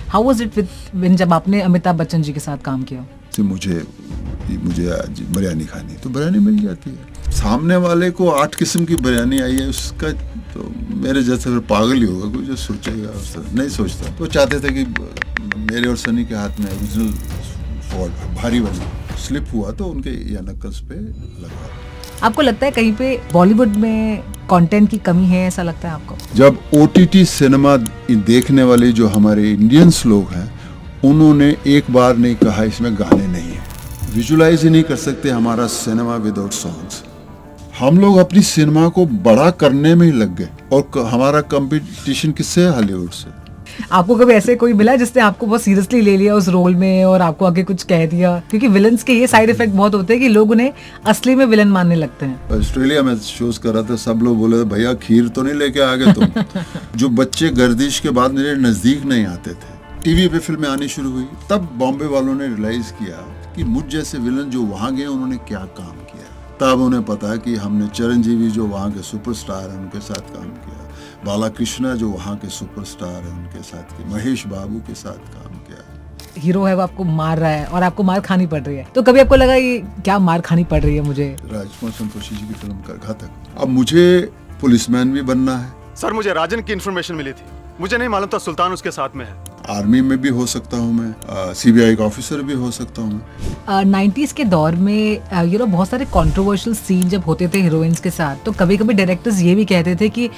How was it with जब आपने अमिताभ बच्चन जी के साथ काम किया? मुझे आज बिरयानी खानी तो बिरयानी मिल जाती है। सामने वाले को 8 किस्म की बिरयानी आई है, उसका तो मेरे जैसे फिर पागल ही होगा कोई जो सोचेगा, नहीं सोचता। तो चाहते थे कि मेरे और सनी के हाथ में ओरिजिनल फॉल्ट भारी वाली स्लिप हुआ तो उनके या नक्कल्स पे लगा। आपको लगता है कहीं पे बॉलीवुड में कंटेंट की कमी है, ऐसा लगता है आपको? जब OTT सिनेमा देखने वाले जो हमारे इंडियंस लोग हैं, उन्होंने एक बार नहीं कहा इसमें गाने नहीं है। विजुलाइज ही नहीं कर सकते हमारा सिनेमा विदाउट सॉन्ग्स। हम लोग अपनी सिनेमा को बड़ा करने में ही लग गए और हमारा कंपटीशन किससे है? हॉलीवुड से। आपको कभी ऐसे कोई मिला जिसने आपको बहुत सीरियसली ले लिया उस रोल में और आपको आगे कुछ कह दिया? क्योंकि विलन्स के ये साइड इफेक्ट बहुत होते हैं कि लोग उन्हें असली में विलन मानने लगते हैं। ऑस्ट्रेलिया में शोज कर रहा था, सब लोग बोले भैया खीर तो नहीं लेके आ गए तुम। जो बच्चे गर्दिश के बाद मेरे नजदीक नहीं आते थे, टीवी पे फिल्में आनी शुरू हुई, तब बॉम्बे वालों ने रियलाइज किया कि मुझ जैसे विलन जो वहां गए उन्होंने क्या काम किया। तब उन्हें पता कि हमने चिरंजीवी जो वहाँ के सुपरस्टार हैं उनके साथ काम किया, बालाकृष्णा जो वहाँ के सुपरस्टार हैं उनके साथ किया, महेश बाबू के साथ काम किया। हीरो है वो आपको मार रहा है और आपको मार खानी पड़ रही है, तो कभी आपको लगा ये क्या मार खानी पड़ रही है मुझे? राजकुमार संतोषी जी की फिल्म का घातक। अब मुझे पुलिसमैन भी बनना है। सर मुझे राजन की इन्फॉर्मेशन मिली थी, मुझे नहीं मालूम था सुल्तान उसके साथ में है। आर्मी में भी हो सकता हूँ मैं, CBI का ऑफिसर भी हो सकता हूँ मैं। 90s के दौर में बहुत सारे कंट्रोवर्शियल सीन जब होते थे हीरोइंस के साथ, तो कभी कभी डायरेक्टर्स ये भी कहते थे कि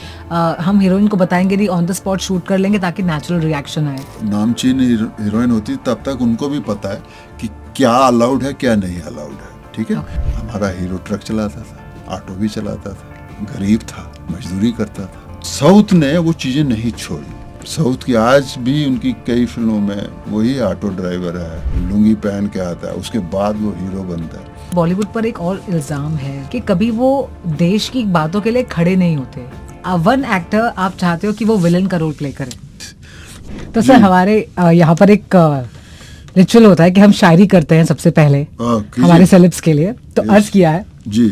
हम हीरोइन को बताएंगे नहीं, ऑन द स्पॉट शूट कर लेंगे ताकि नेचुरल रिएक्शन आए। नामचीन हीरोइन होती तब तक उनको भी पता है कि क्या अलाउड है क्या नहीं अलाउड है, ठीक है। हमारा हीरो ट्रक चलाता था, ऑटो भी चलाता था, गरीब था, मजदूरी करता था। साउथ ने वो चीजें नहीं छोड़ी। साउथ की आज भी उनकी कई फिल्मों में वही ऑटो ड्राइवर है, लुंगी पहन के आता है, उसके बाद वो हीरो बनता है। बॉलीवुड पर एक और इल्जाम है कि कभी वो देश की बातों के लिए खड़े नहीं होते। वन एक्टर आप चाहते हो कि वो विलन का रोल प्ले करे, तो सर हमारे यहाँ पर एक रिचुअल होता है कि हम शायरी करते हैं सबसे पहले हमारे सेलेब्स के लिए। तो अर्ज किया है जी।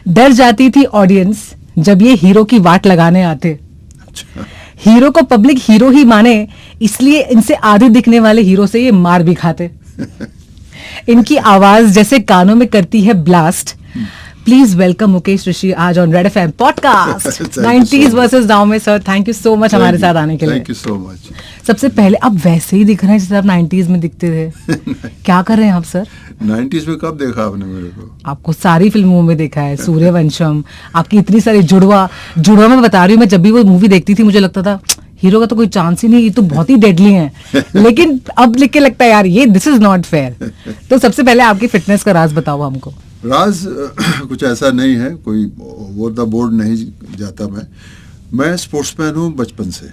डर जाती थी ऑडियंस जब ये हीरो की वाट लगाने आते। अच्छा। हीरो को पब्लिक हीरो ही माने, इसलिए इनसे आधे दिखने वाले हीरो से ये मार भी खाते। इनकी आवाज जैसे कानों में करती है blast. Please welcome Mukesh Rishi आज on red FM podcast 90s versus now में। Sir thank you so much हमारे साथ आने के लिए। Thank you so much. सबसे पहले आप वैसे ही दिख रहे हैं जैसे आप 90s में दिखते थे। क्या कर रहे हैं आप सर? 90s में कब देखा आपने मेरे को? आपको सारी फिल्मों में देखा है, सूर्यवंशम, आपकी इतनी सारी जुड़वा मैं बता रही हूँ। मैं जब भी वो मूवी देखती थी मुझे लगता था हीरो का तो कोई चांस ही नहीं, ये तो बहुत ही डेडली हैं। लेकिन अब लिख के लगता है यार ये दिस इज नॉट फेयर। तो सबसे पहले आपकी फिटनेस का राज बताओ हमको। राज कुछ ऐसा नहीं है, कोई ओवर द बोर्ड नहीं जाता। मैं स्पोर्ट्समैन हूँ बचपन से,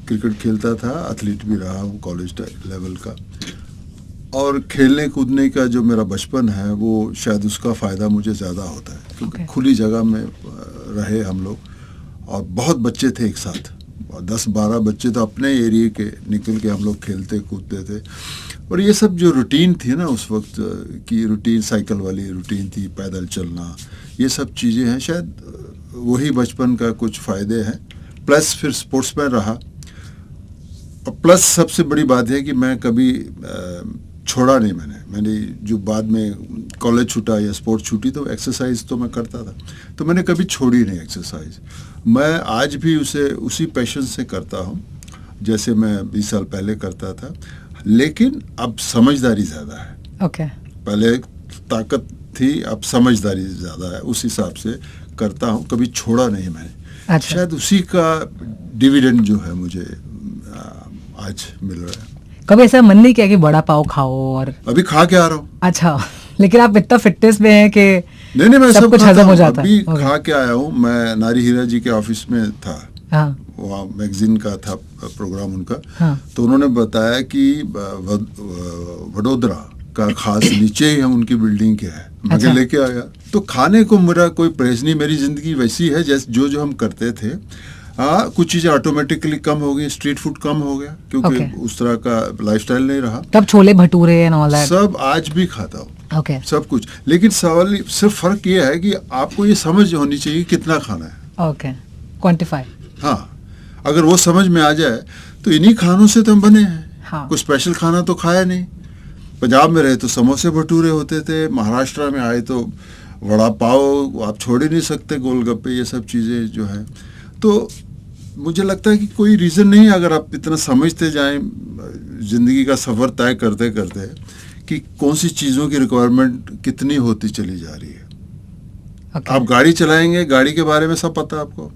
क्रिकेट खेलता था, एथलीट भी रहा हूँ कॉलेज लेवल का। और खेलने कूदने का जो मेरा बचपन है वो शायद उसका फ़ायदा मुझे ज़्यादा होता है, क्योंकि खुली जगह में रहे हम लोग और बहुत बच्चे थे एक साथ, 10-12 बच्चे तो अपने एरिया के निकल के हम लोग खेलते कूदते थे। और ये सब जो रूटीन थी ना उस वक्त की रूटीन, साइकिल वाली रूटीन थी, पैदल चलना, ये सब चीज़ें हैं, शायद वही बचपन का कुछ फ़ायदे हैं। प्लस फिर स्पोर्ट्समैन रहा, और प्लस सबसे बड़ी बात है कि मैं कभी छोड़ा नहीं। मैंने जो बाद में कॉलेज छूटा या स्पोर्ट्स छूटी तो एक्सरसाइज तो मैं करता था, तो मैंने कभी छोड़ी नहीं एक्सरसाइज। मैं आज भी उसी पैशन से करता हूँ जैसे मैं 20 साल पहले करता था, लेकिन अब समझदारी ज़्यादा है। पहले ताकत थी, अब समझदारी ज़्यादा है, उस हिसाब से करता हूँ, कभी छोड़ा नहीं मैंने। शायद उसी का डिविडेंड जो है मुझे आज मिल रहा है। कभी ऐसा मन नहीं किया कि बड़ा पाव खाओ? और अभी खा के आ रहा हूँ। अच्छा, लेकिन आप इतना फिटनेस में हैं कि नहीं मैं सब कुछ हजम हो जाता है। अभी खा के आया हूँ। मैं नारी हीरा जी के ऑफिस में था, वहाँ मैगजीन का था प्रोग्राम उनका। तो उन्होंने बताया कि वडोदरा का खास नीचे ही हम उनकी बिल्डिंग के है। मैं लेके आया। तो खाने को मेरा कोई परहेज नहीं, मेरी जिंदगी वैसी है जैसे जो हम करते थे। कुछ चीजें ऑटोमेटिकली कम हो गई, स्ट्रीट फूड कम हो गया क्योंकि उस तरह का लाइफस्टाइल नहीं रहा। तब chole bhature and all that सब आज भी खाता हूँ, सब कुछ। लेकिन सवाल सिर्फ फर्क ये है कि आपको ये समझ होनी चाहिए कितना खाना है। क्वांटिफाई। हाँ, अगर वो समझ में आ जाए तो इन्हीं खानों से तो हम बने हैं। हाँ। कोई स्पेशल खाना तो खाया नहीं। पंजाब में रहे तो समोसे भटूरे होते थे, महाराष्ट्र में आए तो वड़ा पाव आप छोड़ ही नहीं सकते, गोलगप्पे, ये सब चीज़ें जो है। तो मुझे लगता है कि कोई रीज़न नहीं, अगर आप इतना समझते जाएं ज़िंदगी का सफ़र तय करते करते, कि कौन सी चीज़ों की रिक्वायरमेंट कितनी होती चली जा रही है। आप गाड़ी चलाएंगे, गाड़ी के बारे में सब पता है आपको।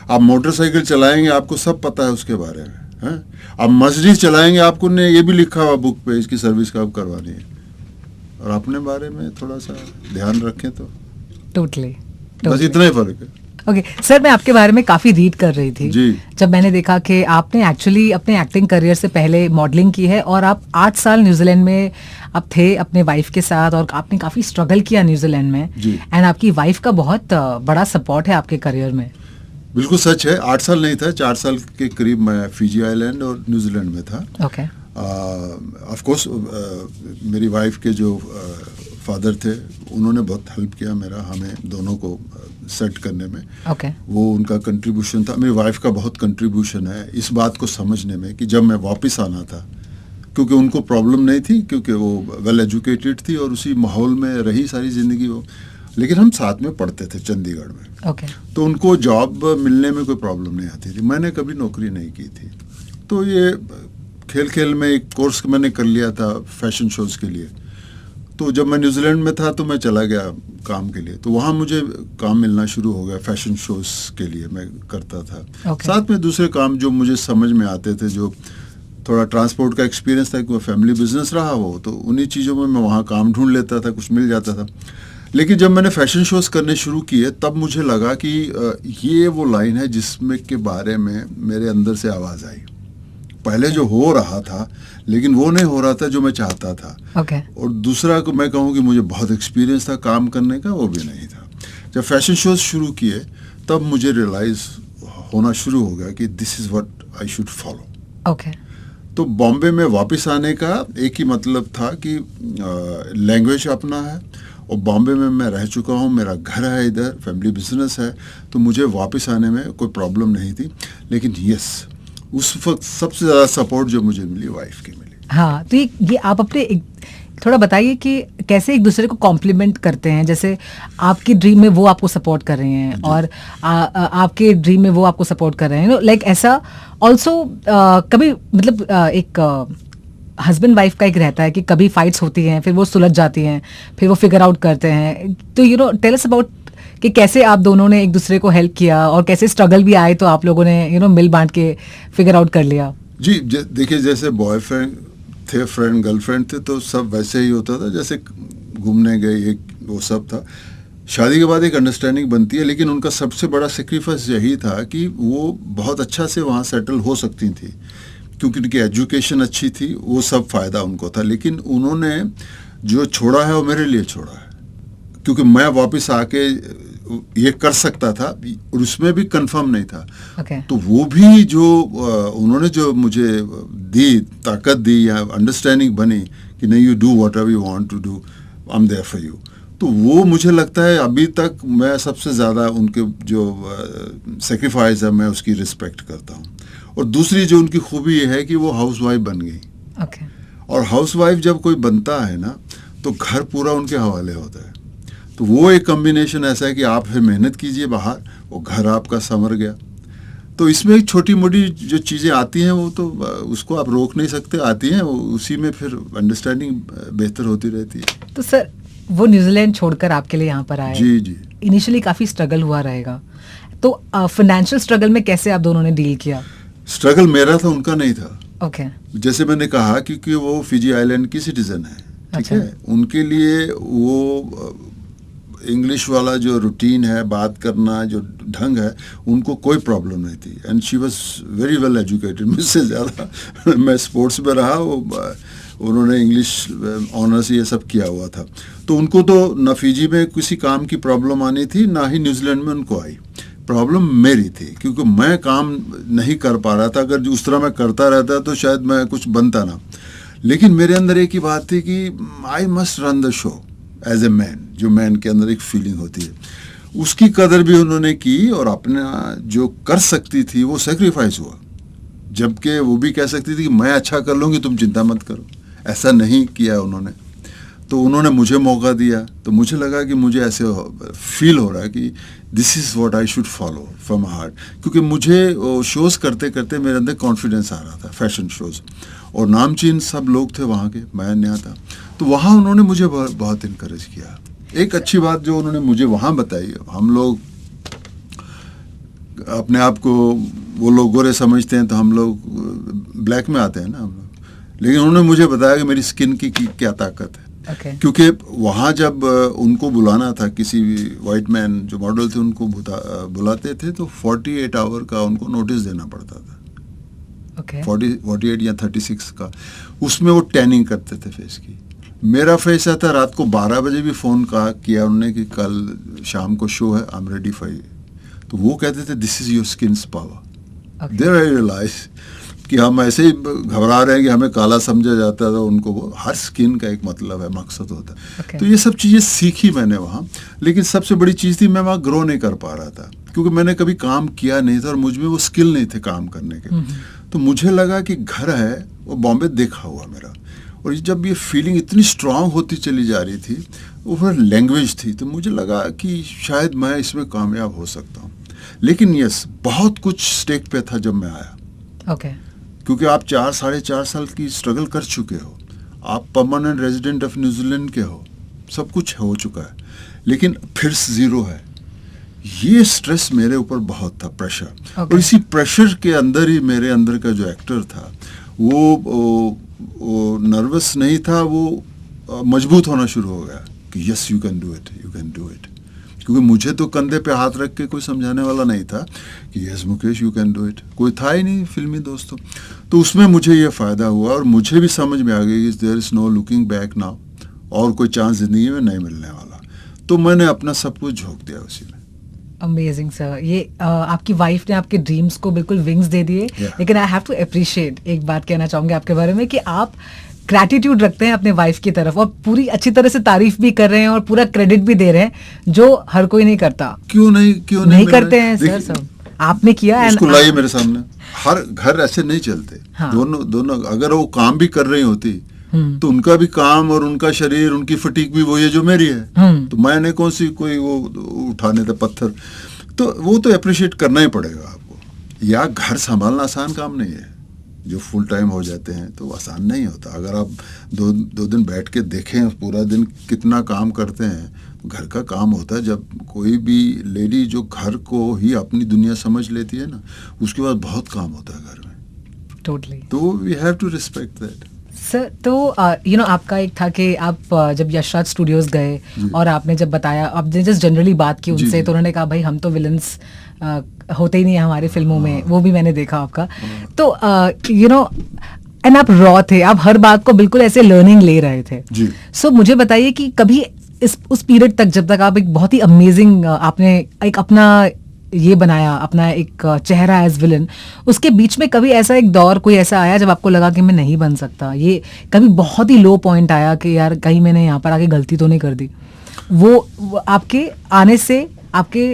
आप मोटरसाइकिल चलाएंगे, आपको सब पता है उसके बारे में, हैं। आप मर्सिडीज चलाएंगे, आपको ने ये भी लिखा हुआ बुक पे, इसकी सर्विस कब करवानी है। और अपने बारे में थोड़ा सा ध्यान रखें तो टोटली बस इतना ही फर्क है। ओके सर, मैं आपके बारे में काफ़ी रीड कर रही थी जी। जब मैंने देखा कि आपने एक्चुअली अपने एक्टिंग करियर से पहले मॉडलिंग की है और आप 8 साल न्यूजीलैंड में आप थे अपने वाइफ के साथ और आपने काफ़ी स्ट्रगल किया न्यूजीलैंड में। जी। एंड आपकी वाइफ का बहुत बड़ा सपोर्ट है आपके करियर में। बिल्कुल सच है। 8 साल नहीं था, 4 साल के करीब मैं फिजी आइलैंड और न्यूजीलैंड में था। ओके। ऑफ कोर्स मेरी वाइफ के जो फादर थे, उन्होंने बहुत हेल्प किया मेरा, हमें दोनों को सेट करने में। ओके। वो उनका कंट्रीब्यूशन था। मेरी वाइफ का बहुत कंट्रीब्यूशन है इस बात को समझने में कि जब मैं वापस आना था, क्योंकि उनको प्रॉब्लम नहीं थी, क्योंकि वो वेल एजुकेटेड थी और उसी माहौल में रही सारी ज़िंदगी वो। लेकिन हम साथ में पढ़ते थे चंडीगढ़ में। ओके। तो उनको जॉब मिलने में कोई प्रॉब्लम नहीं आती थी। मैंने कभी नौकरी नहीं की थी। तो ये खेल खेल में एक कोर्स मैंने कर लिया था फैशन शोज़ के लिए। तो जब मैं न्यूजीलैंड में था तो मैं चला गया काम के लिए, तो वहाँ मुझे काम मिलना शुरू हो गया फैशन शोज़ के लिए मैं करता था। Okay. साथ में दूसरे काम जो मुझे समझ में आते थे, जो थोड़ा ट्रांसपोर्ट का एक्सपीरियंस था, कि वो फैमिली बिजनेस रहा वो, तो उन्हीं चीज़ों में मैं वहाँ काम ढूंढ लेता था, कुछ मिल जाता था। लेकिन जब मैंने फैशन शोज़ करने शुरू किए, तब मुझे लगा कि ये वो लाइन है जिसमें के बारे में मेरे अंदर से आवाज़ आई। पहले जो हो रहा था, लेकिन वो नहीं हो रहा था जो मैं चाहता था। ओके। और दूसरा को मैं कहूँ कि मुझे बहुत एक्सपीरियंस था काम करने का, वो भी नहीं था। जब फैशन शोज़ शुरू किए, तब मुझे रियलाइज़ होना शुरू हो गया कि this is what I should follow. Okay. तो बॉम्बे में वापस आने का एक ही मतलब था कि लैंग्वेज अपना है, और बॉम्बे में मैं रह चुका हूँ, मेरा घर है इधर, फैमिली बिजनेस है, तो मुझे वापस आने में कोई प्रॉब्लम नहीं थी। लेकिन यस, उस वक्त सबसे ज़्यादा सपोर्ट जो मुझे मिली वाइफ की मिली। हाँ, तो ये आप अपने थोड़ा बताइए कि कैसे एक दूसरे को कॉम्प्लीमेंट करते हैं। जैसे आपकी ड्रीम में वो आपको सपोर्ट कर रहे हैं और आपके ड्रीम में वो आपको सपोर्ट कर रहे हैं, लाइक ऐसा ऑल्सो कभी मतलब एक हस्बैंड वाइफ का एक रहता है कि कभी फाइट्स होती हैं, फिर वो सुलझ जाती हैं, फिर वो फिगर आउट करते हैं। तो टेल अस अबाउट कि कैसे आप दोनों ने एक दूसरे को हेल्प किया और कैसे स्ट्रगल भी आए तो आप लोगों ने मिल बांट के फिगर आउट कर लिया। जी, देखिए, जैसे बॉयफ्रेंड थे, फ्रेंड गर्लफ्रेंड थे, तो सब वैसे ही होता था, जैसे घूमने गए, एक वो सब था। शादी के बाद एक अंडरस्टैंडिंग बनती है, लेकिन उनका सबसे बड़ा सेक्रीफाइस यही था कि वो बहुत अच्छा से वहाँ सेटल हो सकती थी, क्योंकि उनकी एजुकेशन अच्छी थी, वो सब फ़ायदा उनको था। लेकिन उन्होंने जो छोड़ा है वो मेरे लिए छोड़ा है, क्योंकि मैं वापस आके ये कर सकता था और उसमें भी कंफर्म नहीं था। Okay. तो वो भी जो उन्होंने जो मुझे दी, ताकत दी या अंडरस्टैंडिंग बनी कि नहीं, you do whatever you want to do, I am there for you, तो वो मुझे लगता है अभी तक मैं सबसे ज़्यादा उनके जो सेक्रीफाइस है, मैं उसकी रिस्पेक्ट करता हूँ। और दूसरी जो उनकी खूबी ये है कि वो हाउसवाइफ बन गई। Okay. और हाउसवाइफ जब कोई बनता है ना, तो घर पूरा उनके हवाले होता है। तो वो एक कॉम्बिनेशन ऐसा है कि आप फिर मेहनत कीजिए बाहर, वो घर आपका संवर गया। तो इसमें एक छोटी मोटी जो चीज़ें आती हैं, वो तो उसको आप रोक नहीं सकते, आती हैं, उसी में फिर अंडरस्टैंडिंग बेहतर होती रहती है। तो सर, वो न्यूजीलैंड छोड़कर आपके लिए यहाँ पर आए। जी जी। इनिशियली काफ़ी स्ट्रगल हुआ रहेगा, तो फाइनेंशियल स्ट्रगल में कैसे आप दोनों ने डील किया? स्ट्रगल मेरा था, उनका नहीं था। ओके। जैसे मैंने कहा, क्योंकि वो फिजी आइलैंड की सिटीजन है, ठीक अच्छा। है, उनके लिए वो इंग्लिश वाला जो रूटीन है, बात करना जो ढंग है, उनको कोई प्रॉब्लम नहीं थी। And she was very well educated, मुझसे ज़्यादा मैं स्पोर्ट्स में रहा, उन्होंने इंग्लिश ऑनर्स ये सब किया हुआ था। तो उनको तो न फिजी में किसी काम की प्रॉब्लम आनी थी, ना ही न्यूजीलैंड में उनको आई। प्रॉब्लम मेरी थी, क्योंकि मैं काम नहीं कर पा रहा था। अगर उस तरह मैं करता रहता तो शायद मैं कुछ बनता ना। लेकिन मेरे अंदर एक ही बात थी कि I must run the show as a man, जो मैन के अंदर एक फीलिंग होती है, उसकी कदर भी उन्होंने की और अपना जो कर सकती थी वो सेक्रीफाइस हुआ। जबकि वो भी कह सकती थी कि मैं अच्छा कर लूँगी, तुम चिंता मत करो। ऐसा नहीं किया उन्होंने। तो उन्होंने मुझे मौका दिया, तो मुझे लगा कि मुझे ऐसे फील हो रहा है कि this is what I should follow from heart, क्योंकि मुझे शोज़ करते करते मेरे अंदर कॉन्फिडेंस आ रहा था, फैशन शोज़, और नामचीन सब लोग थे वहाँ के, मैं नया था। तो वहाँ उन्होंने मुझे बहुत इनकरेज किया। एक अच्छी बात जो उन्होंने मुझे वहाँ बताई, हम लोग अपने आप को, वो लोग गोरे समझते हैं तो हम लोग ब्लैक में आते हैं ना हम लोग, लेकिन उन्होंने मुझे बताया कि मेरी स्किन की क्या ताकत है। Okay. क्योंकि वहाँ जब उनको बुलाना था, किसी वाइट मैन जो मॉडल थे उनको बुलाते थे तो 48 आवर का उनको नोटिस देना पड़ता था। Okay. 48 या 36 का, उसमें वो टैनिंग करते थे फेस की। मेरा फेस था, रात को 12 बजे भी फ़ोन किया उन्होंने कि कल शाम को शो है, I am ready for you. तो वो कहते थे this is your skins power. There I realize कि हम ऐसे ही घबरा रहे हैं कि हमें काला समझा जाता था, उनको वो हर स्किन का एक मतलब है, मकसद होता है। Okay. तो ये सब चीज़ें सीखी मैंने वहाँ। लेकिन सबसे बड़ी चीज़ थी, मैं वहाँ ग्रो नहीं कर पा रहा था, क्योंकि मैंने कभी काम किया नहीं था और मुझ में वो स्किल नहीं थे काम करने के। तो मुझे लगा कि घर है वो बॉम्बे देखा हुआ मेरा, और जब ये फीलिंग इतनी स्ट्रांग होती चली जा रही थी, वो फिर लैंग्वेज थी, तो मुझे लगा कि शायद मैं इसमें कामयाब हो सकता हूँ। लेकिन यस, बहुत कुछ स्टेक पे था जब मैं आया। Okay. क्योंकि आप 4-4.5 साल की स्ट्रगल कर चुके हो, आप परमानेंट रेजिडेंट ऑफ न्यूजीलैंड के हो, सब कुछ हो चुका है, लेकिन फिर ज़ीरो है। ये स्ट्रेस मेरे ऊपर बहुत था, प्रेशर। Okay. और इसी प्रेशर के अंदर ही मेरे अंदर का जो एक्टर था वो नर्वस नहीं था, वो मजबूत होना शुरू हो गया कि yes you can do it, you can do it. क्योंकि मुझे तो कंधे पे हाथ रख के कोई समझाने वाला नहीं था कि yes Mukesh you can do it, कोई था ही नहीं फिल्मी दोस्तों। तो उसमें मुझे ये फ़ायदा हुआ और मुझे भी समझ में आ गई कि there is no looking back now, और कोई चांस ज़िंदगी में नहीं मिलने वाला। तो मैंने अपना सब कुछ झोंक दिया उसी में। Amazing sir. ये आपकी वाइफ ने आपके ड्रीम्स को बिल्कुल विंग्स दे दिए। लेकिन आई हैव टू अप्रिशिएट, एक बात कहना चाहूंगी आपके बारे में कि आप ग्रैटिट्यूड रखते हैं अपने वाइफ की तरफ और पूरी अच्छी तरह से तारीफ भी कर रहे हैं और पूरा क्रेडिट भी दे रहे हैं, जो हर कोई नहीं करता। क्यों नहीं करते हैं सर सब, आपने किया। उसको लाइए मेरे सामने, हर घर ऐसे नहीं चलते। हाँ। दोनों अगर वो काम भी कर रही होती तो उनका भी काम और उनका शरीर, उनकी फटीक भी वही है जो मेरी है। तो मैंने कौन सी कोई वो उठाने थे पत्थर, तो वो तो अप्रिशिएट करना ही पड़ेगा आपको। या घर संभालना आसान काम नहीं है, जो फुल टाइम हो जाते हैं तो आसान नहीं होता। अगर आप दो दिन बैठ के देखें पूरा दिन कितना काम करते हैं, घर का काम होता है। जब कोई भी लेडी जो घर को ही अपनी दुनिया समझ लेती है ना, उसके बाद बहुत काम होता है घर में। टोटली। तो we have to respect that. Sir, तो आपका एक था कि आप जब यशराज स्टूडियोज गए और आपने जब बताया, आपने जस्ट जनरली बात की उनसे, तो उन्होंने कहा भाई हम तो विलन्स होते ही नहीं है हमारी फिल्मों में। वो भी मैंने देखा आपका। तो एंड आप रॉ थे, आप हर बात को बिल्कुल ऐसे लर्निंग ले रहे थे। सो मुझे बताइए कि कभी उस पीरियड तक, जब तक आप एक बहुत ही अमेजिंग आपने एक अपना ये बनाया, अपना एक चेहरा एज विलन, उसके बीच में कभी ऐसा एक दौर कोई ऐसा आया जब आपको लगा कि मैं नहीं बन सकता? ये कभी बहुत ही लो पॉइंट आया कि यार कहीं मैंने यहाँ पर आके गलती तो नहीं कर दी? वो आपके आने से आपके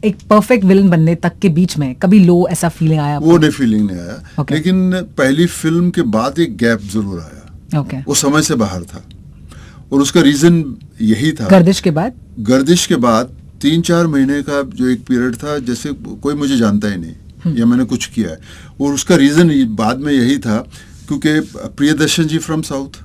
एक परफेक्ट विलन बनने तक के बीच में कभी लो ऐसा फीलिंग आया? वो नहीं, फीलिंग नहीं आया। लेकिन पहली फिल्म के बाद एक गैप जरूर आया। वो समय से बाहर था और उसका रीजन यही था। गर्दिश के बाद 3-4 महीने का जो एक पीरियड था, जैसे कोई मुझे जानता ही नहीं या मैंने कुछ किया है। और उसका रीज़न बाद में यही था क्योंकि Priyadarshan ji from south,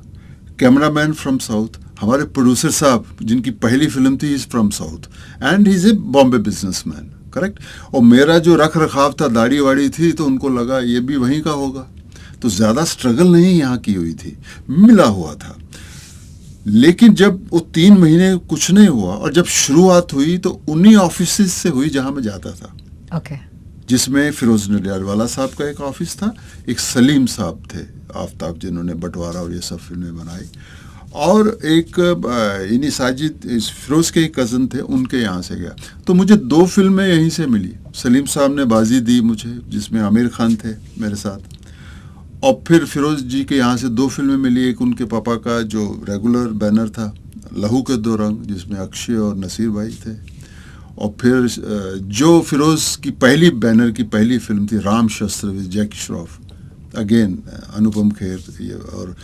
cameraman from south, हमारे प्रोड्यूसर साहब जिनकी पहली फिल्म थी, is from south and he is a Bombay businessman, correct. और मेरा जो रख रखाव था, दाढ़ी वाड़ी थी, तो उनको लगा ये भी वहीं का होगा। तो ज़्यादा स्ट्रगल नहीं यहाँ की हुई थी, मिला हुआ था। लेकिन जब वो 3 महीने कुछ नहीं हुआ और जब शुरुआत हुई तो उन्हीं ऑफिस से हुई जहां मैं जाता था। जिसमें फिरोज नडियाडवाला साहब का एक ऑफिस था, एक सलीम साहब थे आफ्ताब, जिन्होंने बंटवारा और ये सब फिल्में बनाई, और एक इन्हीं साजिद, फिरोज के एक कज़न थे, उनके यहाँ से गया। तो मुझे 2 फिल्में यहीं से मिली। सलीम साहब ने बाजी दी मुझे, जिसमें आमिर खान थे मेरे साथ, और फिर फिरोज जी के यहाँ से 2 फिल्में मिली। एक उनके पापा का जो रेगुलर बैनर था, लहू के 2 रंग, जिसमें अक्षय और नसीर भाई थे, और फिर जो फिरोज की पहली बैनर की पहली फिल्म थी राम शस्त्र with Jackie Shroff, again Anupam Kher, ये और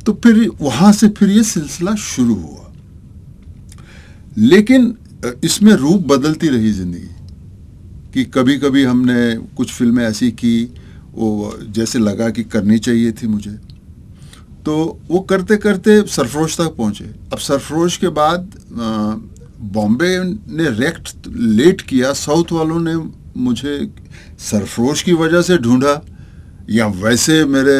तो फिर वहाँ से फिर ये सिलसिला शुरू हुआ। लेकिन इसमें रूप बदलती रही ज़िंदगी कि कभी कभी हमने कुछ फिल्में ऐसी की वो जैसे लगा कि करनी चाहिए थी मुझे, तो वो करते करते सरफरोश तक पहुँचे। अब सरफरोश के बाद बॉम्बे ने रिएक्ट लेट किया, साउथ वालों ने मुझे सरफरोश की वजह से ढूंढा या वैसे मेरे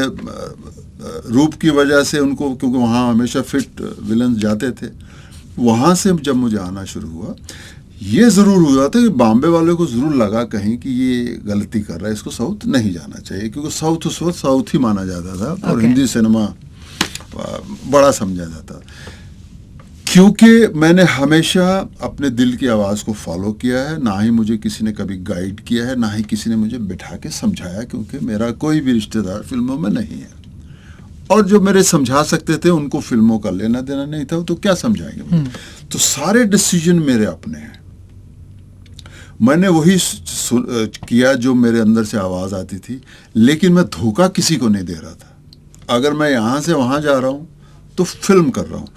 रूप की वजह से उनको, क्योंकि वहाँ हमेशा फिट विलन जाते थे। वहाँ से जब मुझे आना शुरू हुआ, ये ज़रूर हुआ था कि बॉम्बे वाले को ज़रूर लगा कहीं कि ये गलती कर रहा है, इसको साउथ नहीं जाना चाहिए, क्योंकि साउथ उस वक्त साउथ ही माना जाता था और हिंदी सिनेमा बड़ा समझा जाता। क्योंकि मैंने हमेशा अपने दिल की आवाज़ को फॉलो किया है, ना ही मुझे किसी ने कभी गाइड किया है, ना ही किसी ने मुझे बिठा के समझाया, क्योंकि मेरा कोई भी रिश्तेदार फिल्मों में नहीं है और जो मेरे समझा सकते थे उनको फिल्मों का लेना देना नहीं था, तो क्या समझाएंगे मुझे। तो सारे डिसीजन मेरे अपने हैं, मैंने वही किया जो मेरे अंदर से आवाज़ आती थी, लेकिन मैं धोखा किसी को नहीं दे रहा था। अगर मैं यहाँ से वहाँ जा रहा हूँ तो फिल्म कर रहा हूँ,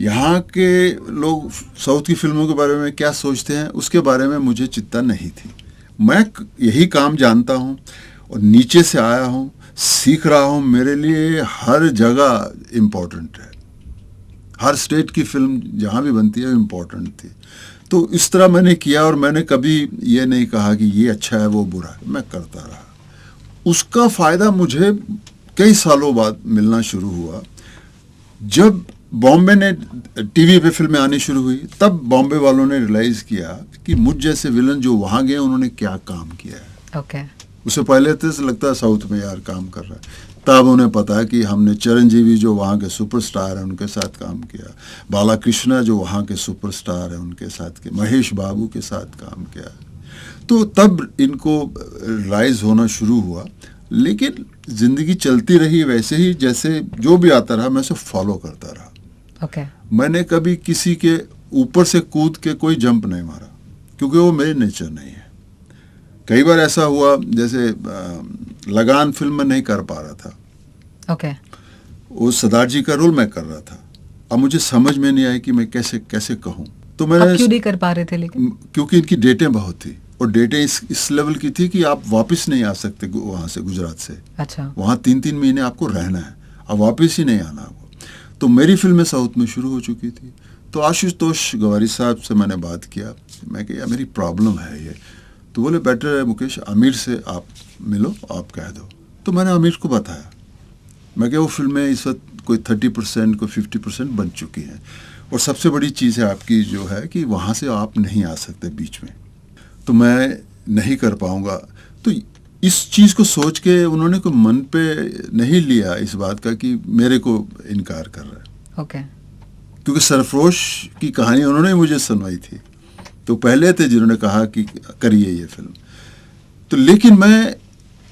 यहाँ के लोग साउथ की फिल्मों के बारे में क्या सोचते हैं उसके बारे में मुझे चिंता नहीं थी। मैं यही काम जानता हूँ और नीचे से आया हूँ, सीख रहा हूँ। मेरे लिए हर जगह इम्पोर्टेंट है, हर स्टेट की फिल्म जहाँ भी बनती है इम्पोर्टेंट थी। तो इस तरह मैंने किया और मैंने कभी ये नहीं कहा कि ये अच्छा है वो बुरा है, मैं करता रहा। उसका फ़ायदा मुझे कई सालों बाद मिलना शुरू हुआ। जब बॉम्बे ने टीवी पे फिल्में आनी शुरू हुई, तब बॉम्बे वालों ने रियलाइज़ किया कि मुझ जैसे विलन जो वहाँ गए उन्होंने क्या काम किया है। ओके। उससे पहले तो लगता है साउथ में यार काम कर रहा है, तब उन्हें पता कि हमने चिरंजीवी जो वहाँ के सुपरस्टार हैं उनके साथ काम किया, बालाकृष्णा जो वहाँ के सुपरस्टार हैं उनके साथ किया, महेश बाबू के साथ काम किया। तो तब इनको राइज होना शुरू हुआ। लेकिन ज़िंदगी चलती रही वैसे ही, जैसे जो भी आता रहा मैं उसे फॉलो करता रहा। Okay. मैंने कभी किसी के ऊपर से कूद के कोई जंप नहीं मारा, क्योंकि वो मेरे नेचर नहीं है। कई बार ऐसा हुआ, जैसे लगान फिल्म में नहीं कर पा रहा था। Okay. वो सरदार जी का रोल मैं कर रहा था। अब मुझे समझ में नहीं आया कि मैं कैसे कैसे कहूँ, तो मैंने क्यों नहीं कर पा रहे थे लेकिन? क्योंकि इनकी डेटें बहुत थी और डेटें इस लेवल की थी कि आप वापस नहीं आ सकते वहाँ से, गुजरात से। अच्छा। वहाँ 3-3 महीने आपको रहना है, अब वापस ही नहीं आना आपको। तो मेरी फिल्में साउथ में शुरू हो चुकी थी। तो आशुतोष गवारी साहब से मैंने बात किया, मैं कहा मेरी प्रॉब्लम है ये। तो बोले बेटर है मुकेश, आमिर से आप मिलो, आप कह दो। तो मैंने आमिर को बताया, मैं क्या वो फिल्में इस वक्त कोई 30% कोई 50% बन चुकी हैं, और सबसे बड़ी चीज़ है आपकी जो है कि वहाँ से आप नहीं आ सकते बीच में, तो मैं नहीं कर पाऊँगा। तो इस चीज़ को सोच के उन्होंने कोई मन पे नहीं लिया इस बात का कि मेरे को इनकार कर रहा है। ओके। क्योंकि सरफरोश की कहानी उन्होंने मुझे सुनवाई थी, तो पहले थे जिन्होंने कहा कि करिए ये फिल्म। तो लेकिन मैं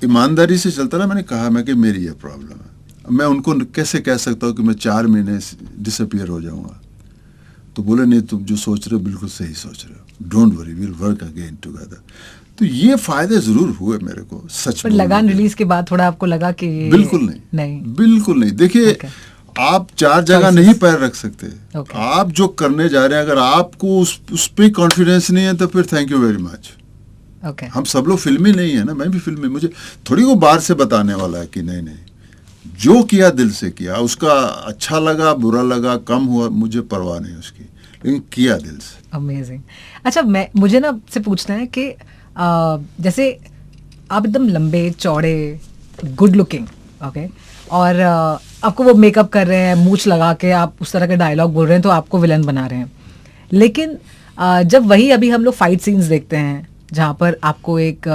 ईमानदारी से चलता रहा। मैंने कहा मैं कि मेरी ये प्रॉब्लम है, मैं उनको कैसे कह सकता हूँ कि मैं 4 महीने डिसअपियर हो जाऊँगा। तो बोले नहीं, तुम जो सोच रहे हो बिल्कुल सही सोच रहे हो, don't worry, will work again together. तो ये फायदे जरूर हुए मेरे को, सच पर लगान रिलीज के बाद थोड़ा आपको लगा कि बिल्कुल नहीं, बिल्कुल नहीं। देखिए आप 4 जगह नहीं पैर रख सकते। आप जो करने जा रहे हैं, अगर आपको उस पे कॉन्फिडेंस नहीं है तो फिर थैंक यू वेरी मच। हम सब लोग फिल्मी नहीं है ना, मैं भी फिल्मी, मुझे थोड़ी वो बाहर से बताने वाला है कि नहीं, जो किया दिल से किया। उसका अच्छा लगा, बुरा लगा, कम हुआ, मुझे परवाह नहीं उसकी, लेकिन किया दिल से। अमेजिंग। अच्छा, मुझे ना से पूछना है कि जैसे आप एकदम लंबे चौड़े, गुड लुकिंग, ओके, और आपको वो मेकअप कर रहे हैं, मूंछ लगा के आप उस तरह के डायलॉग बोल रहे हैं, तो आपको विलन बना रहे हैं। लेकिन जब वही अभी हम लोग फाइट सीन्स देखते हैं जहाँ पर आपको एक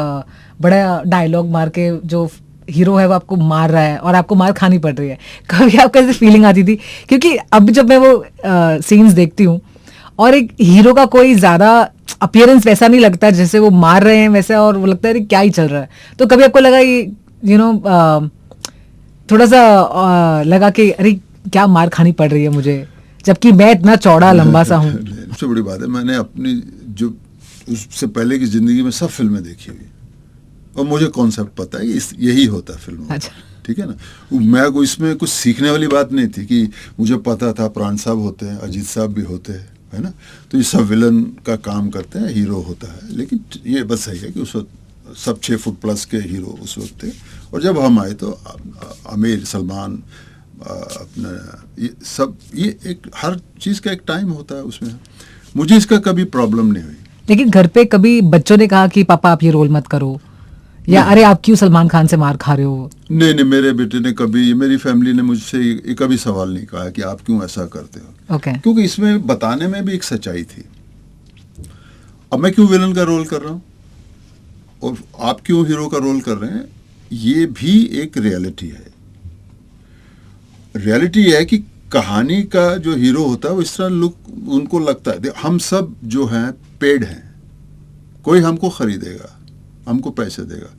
बड़ा डायलॉग मार के जो हीरो है वो आपको मार रहा है और आपको मार खानी पड़ रही है, कभी आपको ऐसी फीलिंग आती थी? क्योंकि अब जब मैं वो सीन्स देखती हूँ और एक हीरो का कोई ज़्यादा अपीयरेंस वैसा नहीं लगता जैसे वो मार रहे हैं वैसा, और वो लगता है क्या ही चल रहा है। तो कभी आपको लगा ये थोड़ा सा लगा कि अरे क्या मार खानी पड़ रही है मुझे, जबकि मैं इतना चौड़ा लंबा सा हूँ? सबसे बड़ी बात है, मैंने अपनी जो उससे पहले की ज़िंदगी में सब फिल्में देखी हुई और मुझे कॉन्सेप्ट पता है यही होता है फिल्मों में। अच्छा। ठीक है ना, मैं को इसमें कुछ सीखने वाली बात नहीं थी कि मुझे पता था प्राण साहब होते हैं, अजीत साहब भी होते हैं, है ना, तो ये सब विलन का काम करते हैं, हीरो होता है। लेकिन ये बस सही है कि उस वक्त सब 6 फुट प्लस के हीरो उस वक्त थे, और जब हम आए तो आमिर, सलमान, अपना ये एक हर चीज़ का एक टाइम होता है उसमें। मुझे इसका कभी प्रॉब्लम नहीं हुई। लेकिन घर पे कभी बच्चों ने कहा कि पापा आप ये रोल मत करो, या अरे आप क्यों सलमान खान से मार खा रहे हो? नहीं, मेरे बेटे ने कभी, मेरी फैमिली ने मुझसे ये कभी सवाल नहीं कहा कि आप क्यों ऐसा करते हो। ओके। क्योंकि इसमें बताने में भी एक सच्चाई थी। अब मैं क्यों विलन का रोल कर रहा हूँ और आप क्यों हीरो का रोल कर रहे हैं, ये भी एक रियलिटी है। रियलिटी है कि कहानी का जो हीरो होता है वो इस तरह लुक उनको लगता है। हम सब जो हैं पेड हैं, कोई हमको खरीदेगा, हमको पैसे देगा।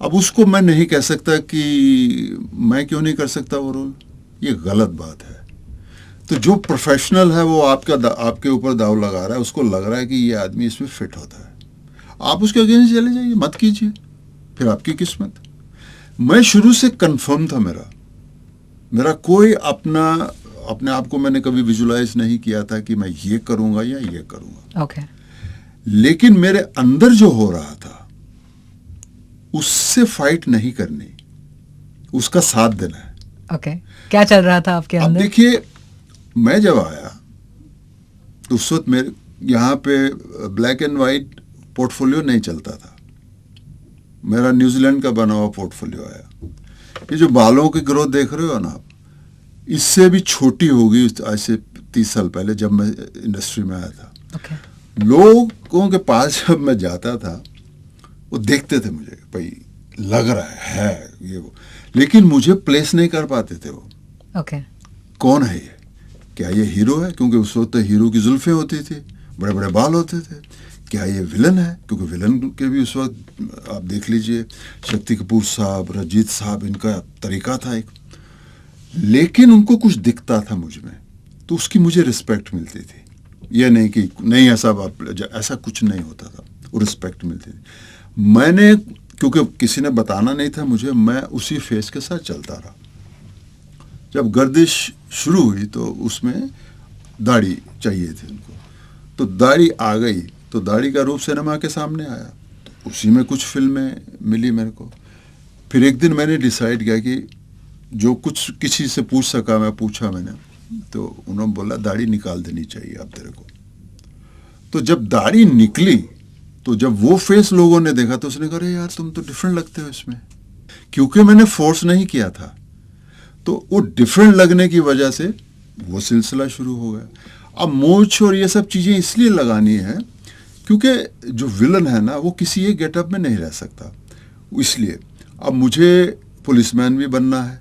अब उसको मैं नहीं कह सकता कि मैं क्यों नहीं कर सकता वो रोल, ये गलत बात है। तो जो प्रोफेशनल है वो आपके ऊपर दाव लगा रहा है, उसको लग रहा है कि ये आदमी इसमें फिट होता है, आप उसके अगेंस्ट चले जाइए, मत कीजिए, फिर आपकी किस्मत। मैं शुरू से कंफर्म था, मेरा कोई अपने आप को मैंने कभी विजुलाइज नहीं किया था कि मैं ये करूंगा या ये करूंगा। ओके। लेकिन मेरे अंदर जो हो रहा था उससे फाइट नहीं करनी, उसका साथ देना है। ओके। क्या चल रहा था आपके अब अंदर? देखिए, मैं जब आया तो उस वक्त मेरे यहाँ पे ब्लैक एंड वाइट पोर्टफोलियो नहीं चलता था, मेरा न्यूजीलैंड का बना हुआ पोर्टफोलियो आया। ये जो बालों की ग्रोथ देख रहे हो ना आप, इससे भी छोटी होगी आज से 30 साल पहले जब मैं इंडस्ट्री में आया था। ओके। लोगों के पास जब मैं जाता था वो देखते थे मुझे, भाई लग रहा है ये वो, लेकिन मुझे प्लेस नहीं कर पाते थे वो। ओके। कौन है ये, क्या ये हीरो है, क्योंकि उस वक्त हीरो की जुल्फें होती थी, बड़े बड़े बाल होते थे। क्या ये विलन है, क्योंकि विलन के भी उस वक्त आप देख लीजिए, शक्ति कपूर साहब, रंजीत साहब, इनका तरीका था एक। लेकिन उनको कुछ दिखता था मुझ में, तो उसकी मुझे रिस्पेक्ट मिलती थी। ये नहीं कि नहीं ऐसा कुछ नहीं होता था, वो रिस्पेक्ट मिलती थी। मैंने, क्योंकि किसी ने बताना नहीं था मुझे, मैं उसी फेस के साथ चलता रहा। जब गर्दिश शुरू हुई तो उसमें दाढ़ी चाहिए थी उनको, तो दाढ़ी आ गई, तो दाढ़ी का रूप सिनेमा के सामने आया, तो उसी में कुछ फिल्में मिली मेरे को। फिर एक दिन मैंने डिसाइड किया कि जो कुछ किसी से पूछ सका मैं पूछा मैंने, तो उन्होंने बोला दाढ़ी निकाल देनी चाहिए अब तेरे को। तो जब दाढ़ी निकली, तो जब वो फेस लोगों ने देखा तो उसने कहा, अरे यार तुम तो डिफरेंट लगते हो इसमें। क्योंकि मैंने फोर्स नहीं किया था, तो वो डिफरेंट लगने की वजह से वो सिलसिला शुरू हो गया। अब मूंछ और ये सब चीज़ें इसलिए लगानी है क्योंकि जो विलन है ना वो किसी एक गेटअप में नहीं रह सकता, इसलिए अब मुझे पुलिसमैन भी बनना है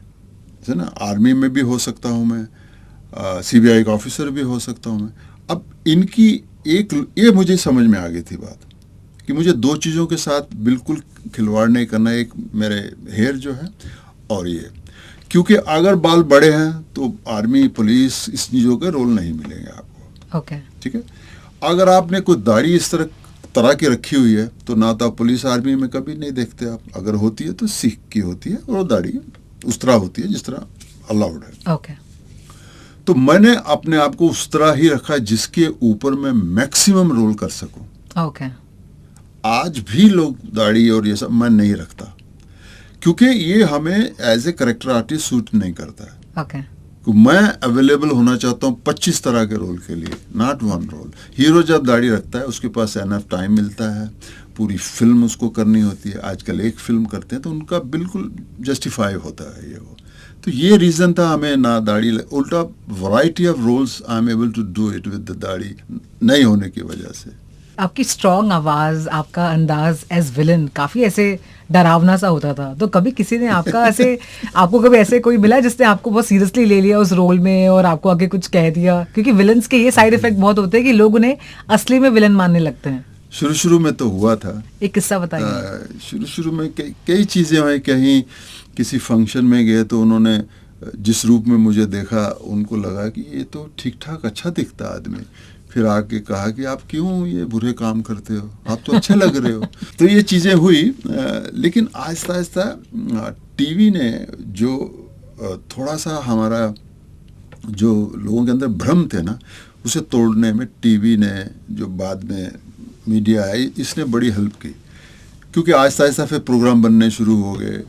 ना, आर्मी में भी हो सकता हूँ मैं, CBI का ऑफिसर भी हो सकता हूँ मैं। अब इनकी ये मुझे समझ में आ गई थी बात कि मुझे 2 चीज़ों के साथ बिल्कुल खिलवाड़ नहीं करना, एक मेरे हेयर जो है और ये, क्योंकि अगर बाल बड़े हैं तो आर्मी पुलिस इस चीज़ों के रोल नहीं मिलेंगे आपको। ओके। ठीक है, अगर आपने कोई दाढ़ी इस तरह की रखी हुई है तो ना तो आप पुलिस आर्मी में कभी नहीं देखते आप, अगर होती है तो सिख की होती है और दाढ़ी उस तरह होती है जिस तरह अलाउड है। ओके। तो मैंने अपने आप को उस तरह ही रखा जिसके ऊपर मैं मैक्सिमम रोल कर सकूं। ओके। आज भी लोग दाढ़ी और ये सब मैं नहीं रखता, क्योंकि ये हमें as a character artist suit नहीं करता है। ओके। मैं अवेलेबल होना चाहता हूँ 25 तरह के रोल के लिए, नॉट वन रोल। हीरो जब दाढ़ी रखता है उसके पास एनफ टाइम मिलता है, पूरी फिल्म उसको करनी होती है। आजकल एक फिल्म करते हैं तो उनका बिल्कुल जस्टिफाई होता है ये वो। तो ये रीज़न था हमें ना दाढ़ी, उल्टा variety of roles I am able to do it with the दाढ़ी नहीं होने की वजह से। आपकी स्ट्रॉन्ग आवाज, आपका अंदाज एज विलन काफी ऐसे डरावना सा होता था, तो कभी किसी ने आपका ऐसे आपको कभी ऐसे कोई मिला जिसने आपको बहुत सीरियसली ले लिया उस रोल में और आपको आगे कुछ कह दिया? क्योंकि विलन्स के ये साइड इफेक्ट बहुत होते हैं कि लोग उन्हें असली में विलन मानने लगते हैं। शुरू में तो हुआ था। एक किस्सा बताइए। शुरू में कई चीज़ें हुई। कहीं किसी फंक्शन में गए तो उन्होंने जिस रूप में मुझे देखा उनको लगा कि ये तो ठीक ठाक अच्छा दिखता आदमी, फिर आके कहा कि आप क्यों ये बुरे काम करते हो, आप तो अच्छे लग रहे हो। तो ये चीज़ें हुई, लेकिन आहिस्ता आहिस्ता टीवी ने जो थोड़ा सा हमारा जो लोगों के अंदर भ्रम थे ना, उसे तोड़ने में टीवी ने, जो बाद में मीडिया आई, इसने बड़ी हेल्प की। क्योंकि आहिस्ता आहिस्ता फिर प्रोग्राम बनने शुरू हो गए,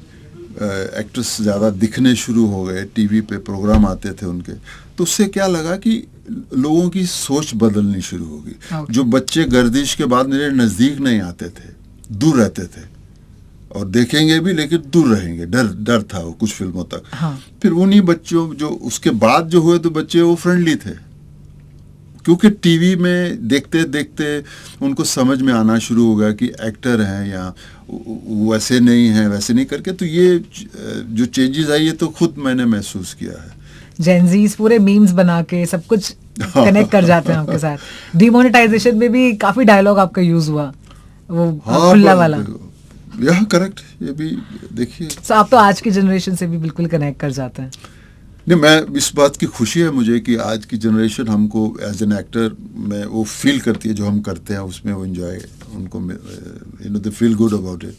एक्ट्रेस ज़्यादा दिखने शुरू हो गए, टीवी पे प्रोग्राम आते थे उनके, तो उससे क्या लगा कि लोगों की सोच बदलनी शुरू होगी। जो बच्चे गर्दिश के बाद मेरे नज़दीक नहीं आते थे, दूर रहते थे, और देखेंगे भी लेकिन दूर रहेंगे, डर था वो कुछ फिल्मों तक। हाँ। फिर उन्हीं बच्चों, जो उसके बाद जो हुए तो बच्चे वो फ्रेंडली थे, क्योंकि टीवी में देखते देखते उनको समझ में आना शुरू हो गया कि एक्टर हैं या वैसे नहीं हैं, वैसे नहीं करके। तो ये जो चेंजेस आई, ये तो खुद मैंने महसूस किया है। जेनजीज पूरे मीम्स बना के सब कुछ कनेक्ट कर जाते हैं आपके साथ। डिमोनेटाइजेशन में भी काफी डायलॉग आपका यूज हुआ, वो खुल्ला वाला। यह करेक्ट, ये भी देखिए। तो आप तो आज की जनरेशन से भी बिल्कुल कनेक्ट कर जाते हैं। नहीं, मैं इस बात की खुशी है मुझे कि आज की जनरेशन हमको एज एन एक्टर में वो फील करती है, जो हम करते हैं उसमें वो एंजॉय, उनको they feel good about it.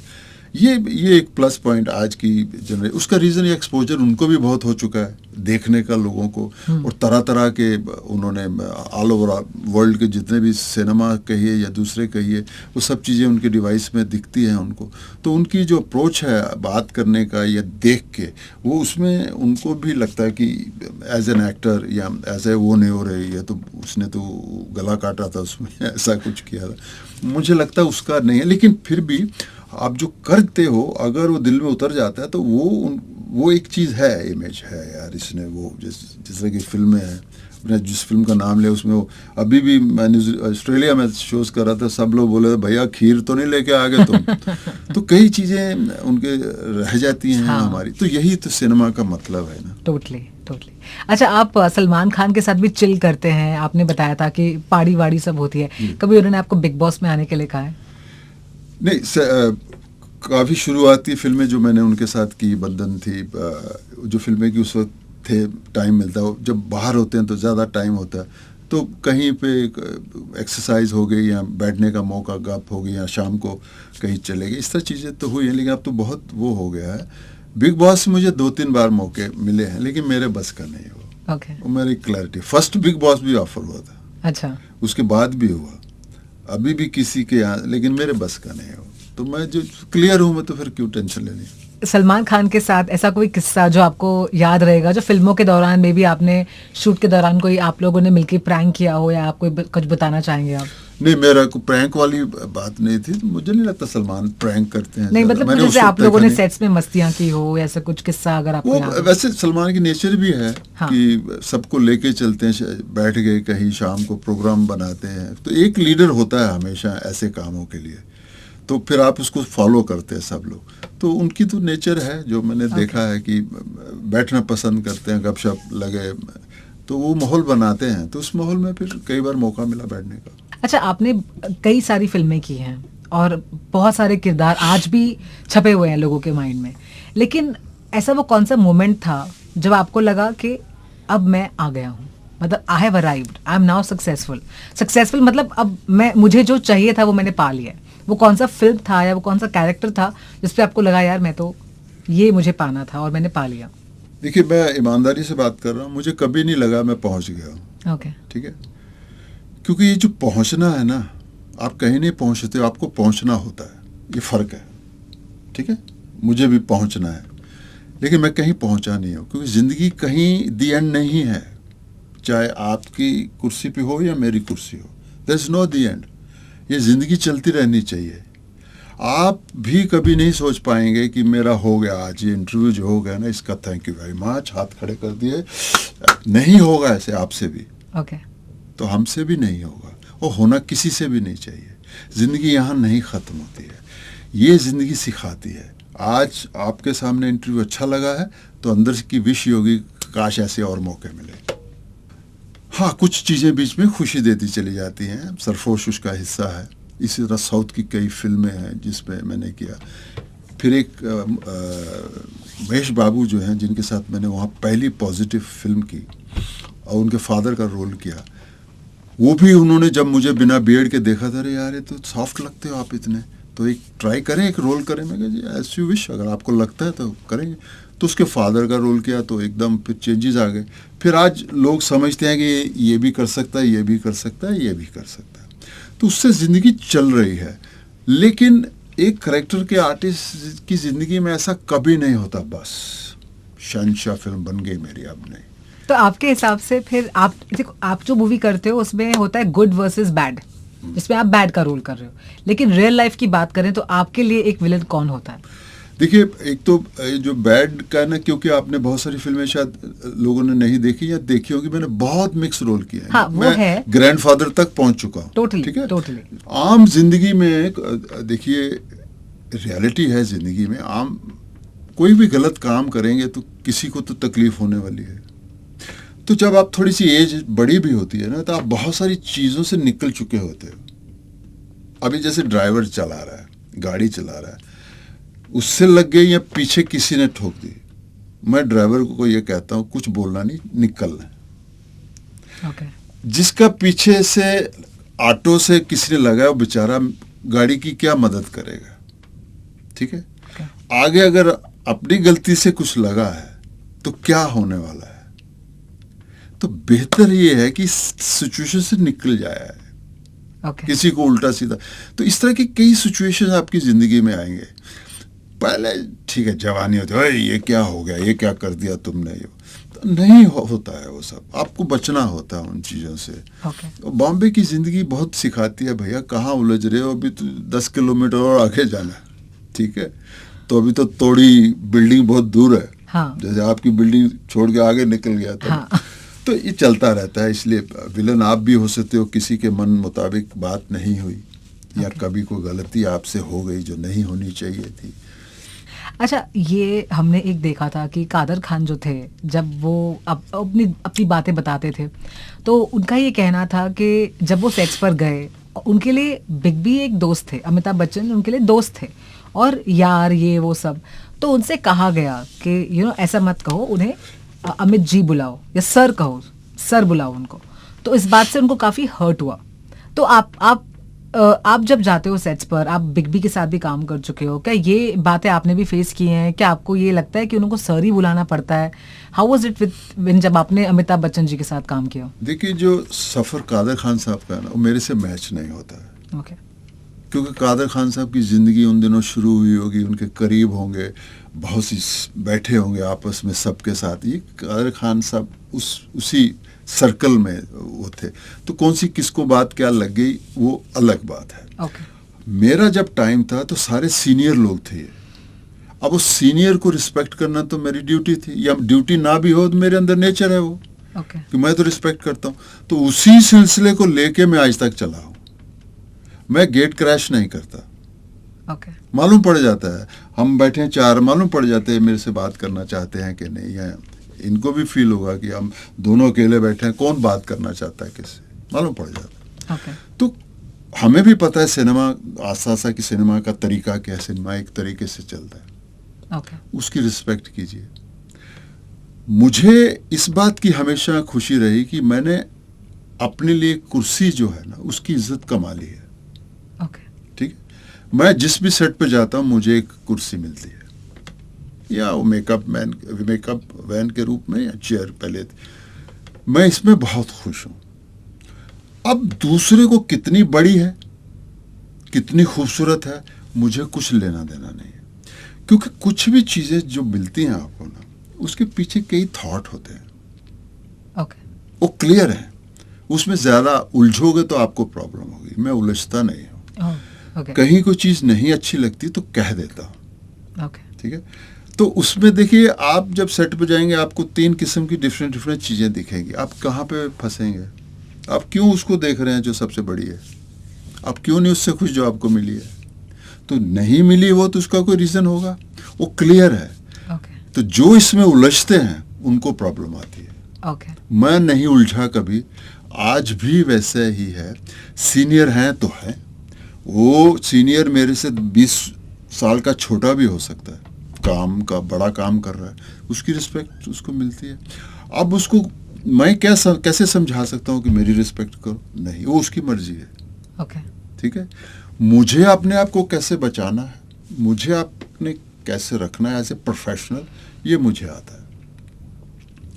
ये एक प्लस पॉइंट आज की जनरेशन। उसका रीज़न ये एक्सपोजर उनको भी बहुत हो चुका है, देखने का लोगों को, और तरह तरह के उन्होंने ऑल ओवर वर्ल्ड के जितने भी सिनेमा कहिए या दूसरे कहिए, वो सब चीज़ें उनके डिवाइस में दिखती हैं उनको। तो उनकी जो अप्रोच है बात करने का या देख के, वो उसमें उनको भी लगता है कि एज एन एक्टर या ऐसे वो नहीं हो रही है, तो उसने तो गला काटा था उसमें, ऐसा कुछ किया था। मुझे लगता है उसका नहीं है, लेकिन फिर भी आप जो करते हो, अगर वो दिल में उतर जाता है तो वो एक चीज़ है, इमेज है यार। इसने वो जिस तरह की फिल्में हैं, मैंने जिस फिल्म का नाम लिया उसमें वो, अभी भी मैंने ऑस्ट्रेलिया में शोज कर रहा था, सब लोग बोले भैया खीर तो नहीं लेके आ गए तुम। तो कई चीज़ें उनके रह जाती हैं। हाँ। हमारी तो यही तो सिनेमा का मतलब है ना। टोटली। अच्छा, आप सलमान खान के साथ भी चिल करते हैं, आपने बताया था कि पार्टी वाड़ी सब होती है, कभी उन्होंने आपको बिग बॉस में आने के लिए कहा है? नहीं, काफ़ी शुरुआती फिल्में जो मैंने उनके साथ की, बंधन थी, जो फिल्में की उस वक्त थे, टाइम मिलता है, जब बाहर होते हैं तो ज़्यादा टाइम होता है, तो कहीं पे एक्सरसाइज हो गई या बैठने का मौका, गप हो गई, या शाम को कहीं चले गए, इस तरह चीज़ें तो हुई हैं। लेकिन अब तो बहुत वो हो गया है। बिग बॉस मुझे 2-3 बार मौके मिले हैं, लेकिन मेरे बस का नहीं हुआ। ओके। वो मेरी क्लैरिटी, फर्स्ट बिग बॉस भी ऑफर हुआ था, अच्छा, उसके बाद भी हुआ, अभी भी किसी के यहाँ, लेकिन मेरे बस का नहीं हुआ। तो मैं जो क्लियर हूँ, मैं तो फिर क्यों टेंशन लेनी। सलमान खान के साथ ऐसा कोई किस्सा जो आपको याद रहेगा, जो फिल्मों के दौरान में भी आपने शूट के दौरान कोई आप लोगों ने मिलकर प्रैंक किया हो, या आप कोई कुछ बताना चाहेंगे आप? नहीं, मेरा कोई प्रैंक वाली बात नहीं थी, मुझे नहीं लगता सलमान प्रैंक करते हैं। नहीं, मतलब जैसे आप लोगों ने सेट्स में मस्तियां की हो, ऐसा कुछ किस्सा अगर आपको याद हो? वैसे सलमान की नेचर भी है। हाँ। कि सबको लेके चलते हैं, बैठ गए कहीं, शाम को प्रोग्राम बनाते हैं, तो एक लीडर होता है हमेशा ऐसे कामों के लिए, तो फिर आप उसको फॉलो करते हैं सब लोग। तो उनकी तो नेचर है, जो मैंने देखा है कि बैठना पसंद करते हैं, गपशप लगे, तो वो माहौल बनाते हैं, तो उस माहौल में फिर कई बार मौका मिला बैठने का। अच्छा, आपने कई सारी फिल्में की हैं और बहुत सारे किरदार आज भी छपे हुए हैं लोगों के माइंड में, लेकिन ऐसा वो कौन सा मोमेंट था जब आपको लगा कि अब मैं आ गया हूँ, मतलब I have arrived, I am now successful, मतलब अब मुझे जो चाहिए था वो मैंने पा लिया? वो कौन सा फिल्म था या वो कौन सा कैरेक्टर था जिस पे आपको लगा यार मैं तो ये मुझे पाना था और मैंने पा लिया? देखिए, मैं ईमानदारी से बात कर रहा हूँ, मुझे कभी नहीं लगा मैं पहुँच गया हूँ। ओके। ठीक है, क्योंकि ये जो पहुँचना है ना, आप कहीं नहीं पहुँचते हो, आपको पहुँचना होता है, ये फ़र्क है। ठीक है, मुझे भी पहुँचना है, लेकिन मैं कहीं पहुँचा नहीं हूँ, क्योंकि ज़िंदगी कहीं दी एंड नहीं है, चाहे आपकी कुर्सी पे हो या मेरी कुर्सी हो, there is no the end. ये ज़िंदगी चलती रहनी चाहिए। आप भी कभी नहीं सोच पाएंगे कि मेरा हो गया, आज ये इंटरव्यू जो हो गया ना, इसका थैंक यू वेरी मच, हाथ खड़े कर दिए, नहीं होगा ऐसे आपसे भी। ओके। तो हमसे भी नहीं होगा, और होना किसी से भी नहीं चाहिए। ज़िंदगी यहाँ नहीं ख़त्म होती है, ये ज़िंदगी सिखाती है। आज आपके सामने इंटरव्यू अच्छा लगा है तो अंदर की विश होगी काश ऐसे और मौके मिले। हाँ, कुछ चीज़ें बीच में खुशी देती चली जाती हैं, सरफरोश उसका हिस्सा है। इसी तरह साउथ की कई फिल्में हैं जिसमें मैंने किया। फिर एक महेश बाबू जो हैं, जिनके साथ मैंने वहाँ पहली पॉजिटिव फिल्म की और उनके फादर का रोल किया, वो भी उन्होंने जब मुझे बिना बियर्ड के देखा था, अरे यार ये तो सॉफ्ट लगते हो आप इतने, तो एक ट्राई करें, एक रोल करें। मैं कहा जी एज यू विश, अगर आपको लगता है तो करेंगे। तो उसके फादर का रोल किया तो एकदम फिर चेंजेस आ गए। फिर आज लोग समझते हैं कि ये भी कर सकता है, ये भी कर सकता है, ये भी कर सकता है, तो उससे ज़िंदगी चल रही है। लेकिन एक करेक्टर के आर्टिस्ट की ज़िंदगी में ऐसा कभी नहीं होता, बस शहंशाह फिल्म बन गई मेरी, अब नहीं। तो आपके हिसाब से फिर आप देखो, आप जो मूवी करते हो उसमें होता है गुड वर्सेस बैड, जिसमें आप बैड का रोल कर रहे हो, लेकिन रियल लाइफ की बात करें तो आपके लिए एक विलन कौन होता है? देखिए, एक तो जो बैड का ना, क्योंकि आपने बहुत सारी फिल्में शायद लोगों ने नहीं देखी या देखी होगी, मैंने बहुत मिक्स रोल किया है। हाँ, वो मैं है। ग्रैंडफादर तक पहुंच चुका हूँ। Totally, ठीक है, totally. आम जिंदगी में देखिए, रियलिटी है जिंदगी में, आम कोई भी गलत काम करेंगे तो किसी को तो तकलीफ होने वाली है। तो जब आप थोड़ी सी एज बड़ी भी होती है ना, तो आप बहुत सारी चीज़ों से निकल चुके होते हो। अभी जैसे ड्राइवर चला रहा है, गाड़ी चला रहा है, उससे लग गई या पीछे किसी ने ठोक दी, मैं ड्राइवर को ये कहता हूँ कुछ बोलना नहीं, निकलना है। Okay. जिसका पीछे से ऑटो से किसी ने लगाया, वो बेचारा गाड़ी की क्या मदद करेगा, ठीक है। Okay. आगे अगर अपनी गलती से कुछ लगा है तो क्या होने वाला है। तो बेहतर ये है कि सिचुएशन से निकल जाए, Okay. किसी को उल्टा सीधा। तो इस तरह की कई सिचुएशन आपकी जिंदगी में आएंगे। पहले ठीक है, जवानी होती है, ये क्या हो गया, ये क्या कर दिया तुमने, ये तो नहीं होता है वो सब, आपको बचना होता है उन चीज़ों से। Okay. बॉम्बे की ज़िंदगी बहुत सिखाती है, भैया कहाँ उलझ रहे हो, अभी तो 10 किलोमीटर और आगे जाना है, ठीक है। तो अभी तो तोड़ी बिल्डिंग बहुत दूर है। हाँ. जैसे आपकी बिल्डिंग छोड़ के आगे निकल गया था। हाँ. तो ये चलता रहता है, इसलिए विलन आप भी हो सकते हो, किसी के मन मुताबिक बात नहीं हुई, या कभी कोई गलती आपसे हो गई जो नहीं होनी चाहिए थी। अच्छा, ये हमने एक देखा था कि कादर खान जो थे, जब वो अपनी बातें बताते थे, तो उनका ये कहना था कि जब वो सेट्स पर गए, उनके लिए बिग बी एक दोस्त थे, अमिताभ बच्चन उनके लिए दोस्त थे, और यार ये वो सब। तो उनसे कहा गया कि ऐसा मत कहो, उन्हें अमित जी बुलाओ या सर कहो, सर बुलाओ उनको। तो इस बात से उनको काफ़ी हर्ट हुआ। तो आप जब जाते हो सेट्स पर, आप बिग बी के साथ भी काम कर चुके हो, क्या ये बातें आपने भी फेस की हैं? क्या आपको ये लगता है कि उनको सर ही बुलाना पड़ता है? हाउ वाज इट विद जब आपने अमिताभ बच्चन जी के साथ काम किया? देखिए, जो सफ़र कादर खान साहब का है ना, वो मेरे से मैच नहीं होता है। ओके. क्योंकि कादर खान साहब की ज़िंदगी उन दिनों शुरू हुई होगी, उनके करीब होंगे, बहुत सी बैठे होंगे आपस में सबके साथ। ये कादर खान साहब उसी सर्कल में वो थे, तो कौन सी किसको बात क्या लग गई वो अलग बात है। ओके. मेरा जब टाइम था तो सारे सीनियर लोग थे। अब वो सीनियर को रिस्पेक्ट करना तो मेरी ड्यूटी थी, या ड्यूटी ना भी हो तो मेरे अंदर नेचर है वो, ओके. कि मैं तो रिस्पेक्ट करता हूँ। तो उसी सिलसिले को लेके मैं आज तक चला हूँ। मैं गेट क्रैश नहीं करता। ओके. मालूम पड़ जाता है, हम बैठे हैं चार, मालूम पड़ जाते हैं मेरे से बात करना चाहते हैं कि नहीं, या इनको भी फील होगा कि हम दोनों अकेले बैठे हैं, कौन बात करना चाहता है किससे, मालूम पड़ जाता है। ओके. तो हमें भी पता है सिनेमा, आसा कि सिनेमा का तरीका क्या है, सिनेमा एक तरीके से चलता है। ओके. उसकी रिस्पेक्ट कीजिए। मुझे इस बात की हमेशा खुशी रही कि मैंने अपने लिए कुर्सी जो है ना, उसकी इज्जत कमा ली है। ओके. ठीक है, मैं जिस भी सेट पे जाता हूँ मुझे एक कुर्सी मिलती है, या वो मेकअप वैन के रूप में, या चेयर पहले थी। मैं इसमें बहुत खुश हूँ। अब दूसरे को कितनी बड़ी है, कितनी खूबसूरत है, मुझे कुछ लेना देना नहीं है। क्योंकि कुछ भी चीज़ें जो मिलती हैं आपको ना, उसके पीछे कई थॉट होते हैं। ओके. वो क्लियर है, उसमें ज़्यादा उलझोगे तो आपको प्रॉब्लम होगी। मैं उलझता नहीं हूँ। ओके. कहीं कोई चीज़ नहीं अच्छी लगती तो कह देता हूँ। ओके. ठीक है, तो उसमें देखिए, आप जब सेट पे जाएंगे आपको 3 किस्म की डिफरेंट चीज़ें दिखेंगी। आप कहाँ पे फंसेंगे? आप क्यों उसको देख रहे हैं जो सबसे बड़ी है? आप क्यों नहीं उससे खुश जो आपको मिली है? तो नहीं मिली वो, तो उसका कोई रीज़न होगा, वो क्लियर है। ओके. तो जो इसमें उलझते हैं उनको प्रॉब्लम आती है। ओके. मैं नहीं उलझा कभी, आज भी वैसे ही है। सीनियर हैं तो है, वो सीनियर मेरे से 20 साल का छोटा भी हो सकता है, काम का बड़ा काम कर रहा है, उसकी रिस्पेक्ट उसको मिलती है। अब उसको मैं कैसे समझा सकता हूँ कि मेरी रिस्पेक्ट करो? नहीं, वो उसकी मर्जी है। ओके ठीक है, मुझे अपने आप को कैसे बचाना है, मुझे अपने कैसे रखना है एज ए प्रोफेशनल, ये मुझे आता है।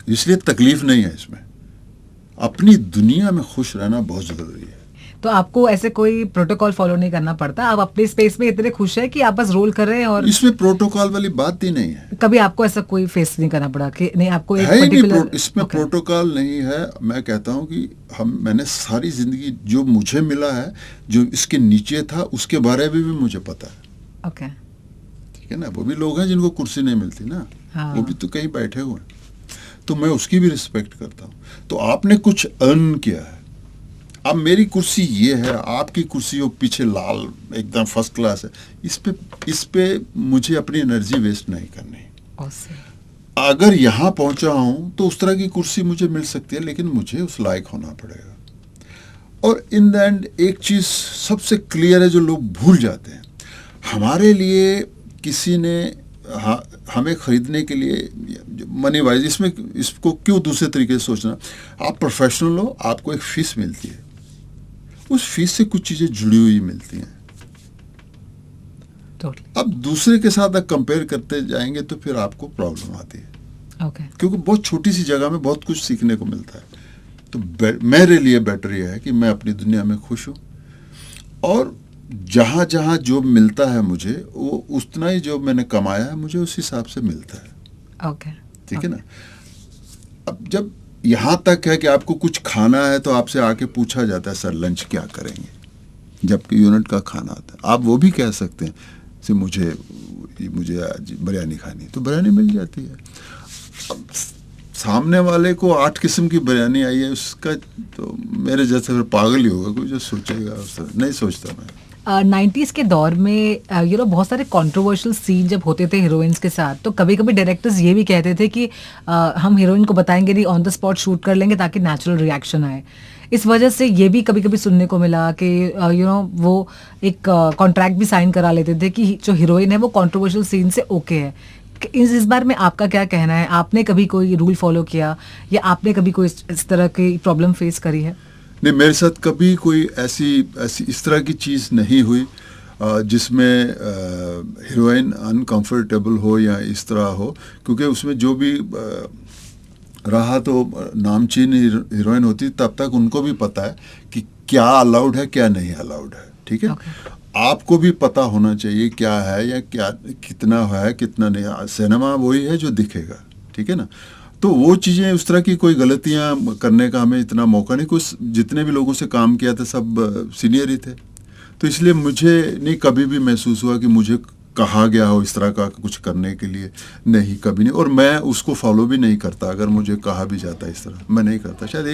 इसलिए तकलीफ नहीं है इसमें। अपनी दुनिया में खुश रहना बहुत जरूरी है। तो आपको ऐसे कोई प्रोटोकॉल फॉलो नहीं करना पड़ता, आप अपने स्पेस में इतने खुश है कि आप बस रोल कर रहे हैं और इसमें प्रोटोकॉल वाली बात ही नहीं है। कभी आपको ऐसा कोई फेस नहीं करना पड़ा कि नहीं आपको एक है ही नहीं, पर्टिकुलर इसमें प्रोटोकॉल नहीं है। मैं कहता हूँ कि मैंने सारी जिंदगी जो मुझे मिला है, जो इसके नीचे था, उसके बारे में भी मुझे पता है। ओके ठीक है ना, वो भी लोग हैं जिनको कुर्सी नहीं मिलती ना। हाँ। वो भी तो कहीं बैठे हुए हैं, तो मैं उसकी भी रिस्पेक्ट करता हूँ। तो आपने कुछ अर्न किया है। अब मेरी कुर्सी ये है, आपकी कुर्सी वो पीछे लाल एकदम फर्स्ट क्लास है, इस पे मुझे अपनी एनर्जी वेस्ट नहीं करनी। अगर यहाँ पहुंचा हूं तो उस तरह की कुर्सी मुझे मिल सकती है, लेकिन मुझे उस लायक होना पड़ेगा। और इन द एंड एक चीज सबसे क्लियर है जो लोग भूल जाते हैं, हमारे लिए किसी ने हमें खरीदने के लिए मनी वाइज, इसको क्यों दूसरे तरीके से सोचना। आप प्रोफेशनल हो, आपको एक फीस मिलती है, उस फीस से कुछ चीजें जुड़ी हुई मिलती हैं। अब दूसरे के साथ कंपेयर करते जाएंगे तो फिर आपको प्रॉब्लम आती है। क्योंकि बहुत छोटी सी जगह में बहुत कुछ सीखने को मिलता है। तो मेरे लिए बेटर यह है कि मैं अपनी दुनिया में खुश हूँ, और जहाँ जहाँ जो मिलता है मुझे, वो उतना ही जो मैंने कमाया है मुझे उस हिसाब से मिलता है। ठीक है ना। अब जब यहाँ तक है कि आपको कुछ खाना है तो आपसे आके पूछा जाता है, सर लंच क्या करेंगे, जबकि यूनिट का खाना आता है। आप वो भी कह सकते हैं कि मुझे आज बिरयानी खानी, तो बिरयानी मिल जाती है। अब सामने वाले को 8 किस्म की बिरयानी आई है, उसका तो मेरे जैसे फिर पागल ही होगा कोई जो सोचेगा। नहीं सोचता मैं। 90s के दौर में बहुत सारे कंट्रोवर्शियल सीन जब होते थे हीरोइंस के साथ, तो कभी कभी डायरेक्टर्स ये भी कहते थे कि हम हीरोइन को बताएंगे नहीं, ऑन द स्पॉट शूट कर लेंगे ताकि नेचुरल रिएक्शन आए। इस वजह से ये भी कभी कभी सुनने को मिला कि वो एक कॉन्ट्रैक्ट भी साइन करा लेते थे कि जो हीरोइन है वो कंट्रोवर्शियल सीन से ओके है। इस बार में आपका क्या कहना है? आपने कभी कोई रूल फॉलो किया या आपने कभी कोई इस तरह की प्रॉब्लम फेस करी है? नहीं, मेरे साथ कभी कोई ऐसी इस तरह की चीज़ नहीं हुई जिसमें हीरोइन अनकंफर्टेबल हो या इस तरह हो, क्योंकि उसमें जो भी रहा तो नामचीन हीरोइन होती, तब तक उनको भी पता है कि क्या अलाउड है क्या नहीं अलाउड है। ठीक है। आपको भी पता होना चाहिए क्या है या क्या कितना है कितना नहीं। सिनेमा वही है जो दिखेगा। ठीक है ना। तो वो चीज़ें, उस तरह की कोई गलतियां करने का हमें इतना मौका नहीं। कुछ जितने भी लोगों से काम किया था सब सीनियर ही थे, तो इसलिए मुझे नहीं कभी भी महसूस हुआ कि मुझे कहा गया हो इस तरह का कुछ करने के लिए। नहीं, कभी नहीं। और मैं उसको फॉलो भी नहीं करता। अगर मुझे कहा भी जाता इस तरह, मैं नहीं करता। शायद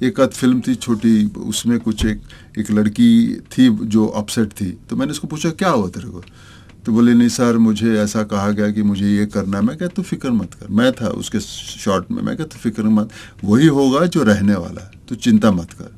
एक आध फिल्म थी छोटी, उसमें कुछ एक लड़की थी जो अपसेट थी, तो मैंने उसको पूछा क्या हुआ तेरे को, तो बोले नहीं सर मुझे ऐसा कहा गया कि मुझे ये करना है। मैं कहता तो फिक्र मत कर, मैं था उसके शॉट में, मैं कहता तो फिक्र मत, वही होगा जो रहने वाला है, तो चिंता मत कर।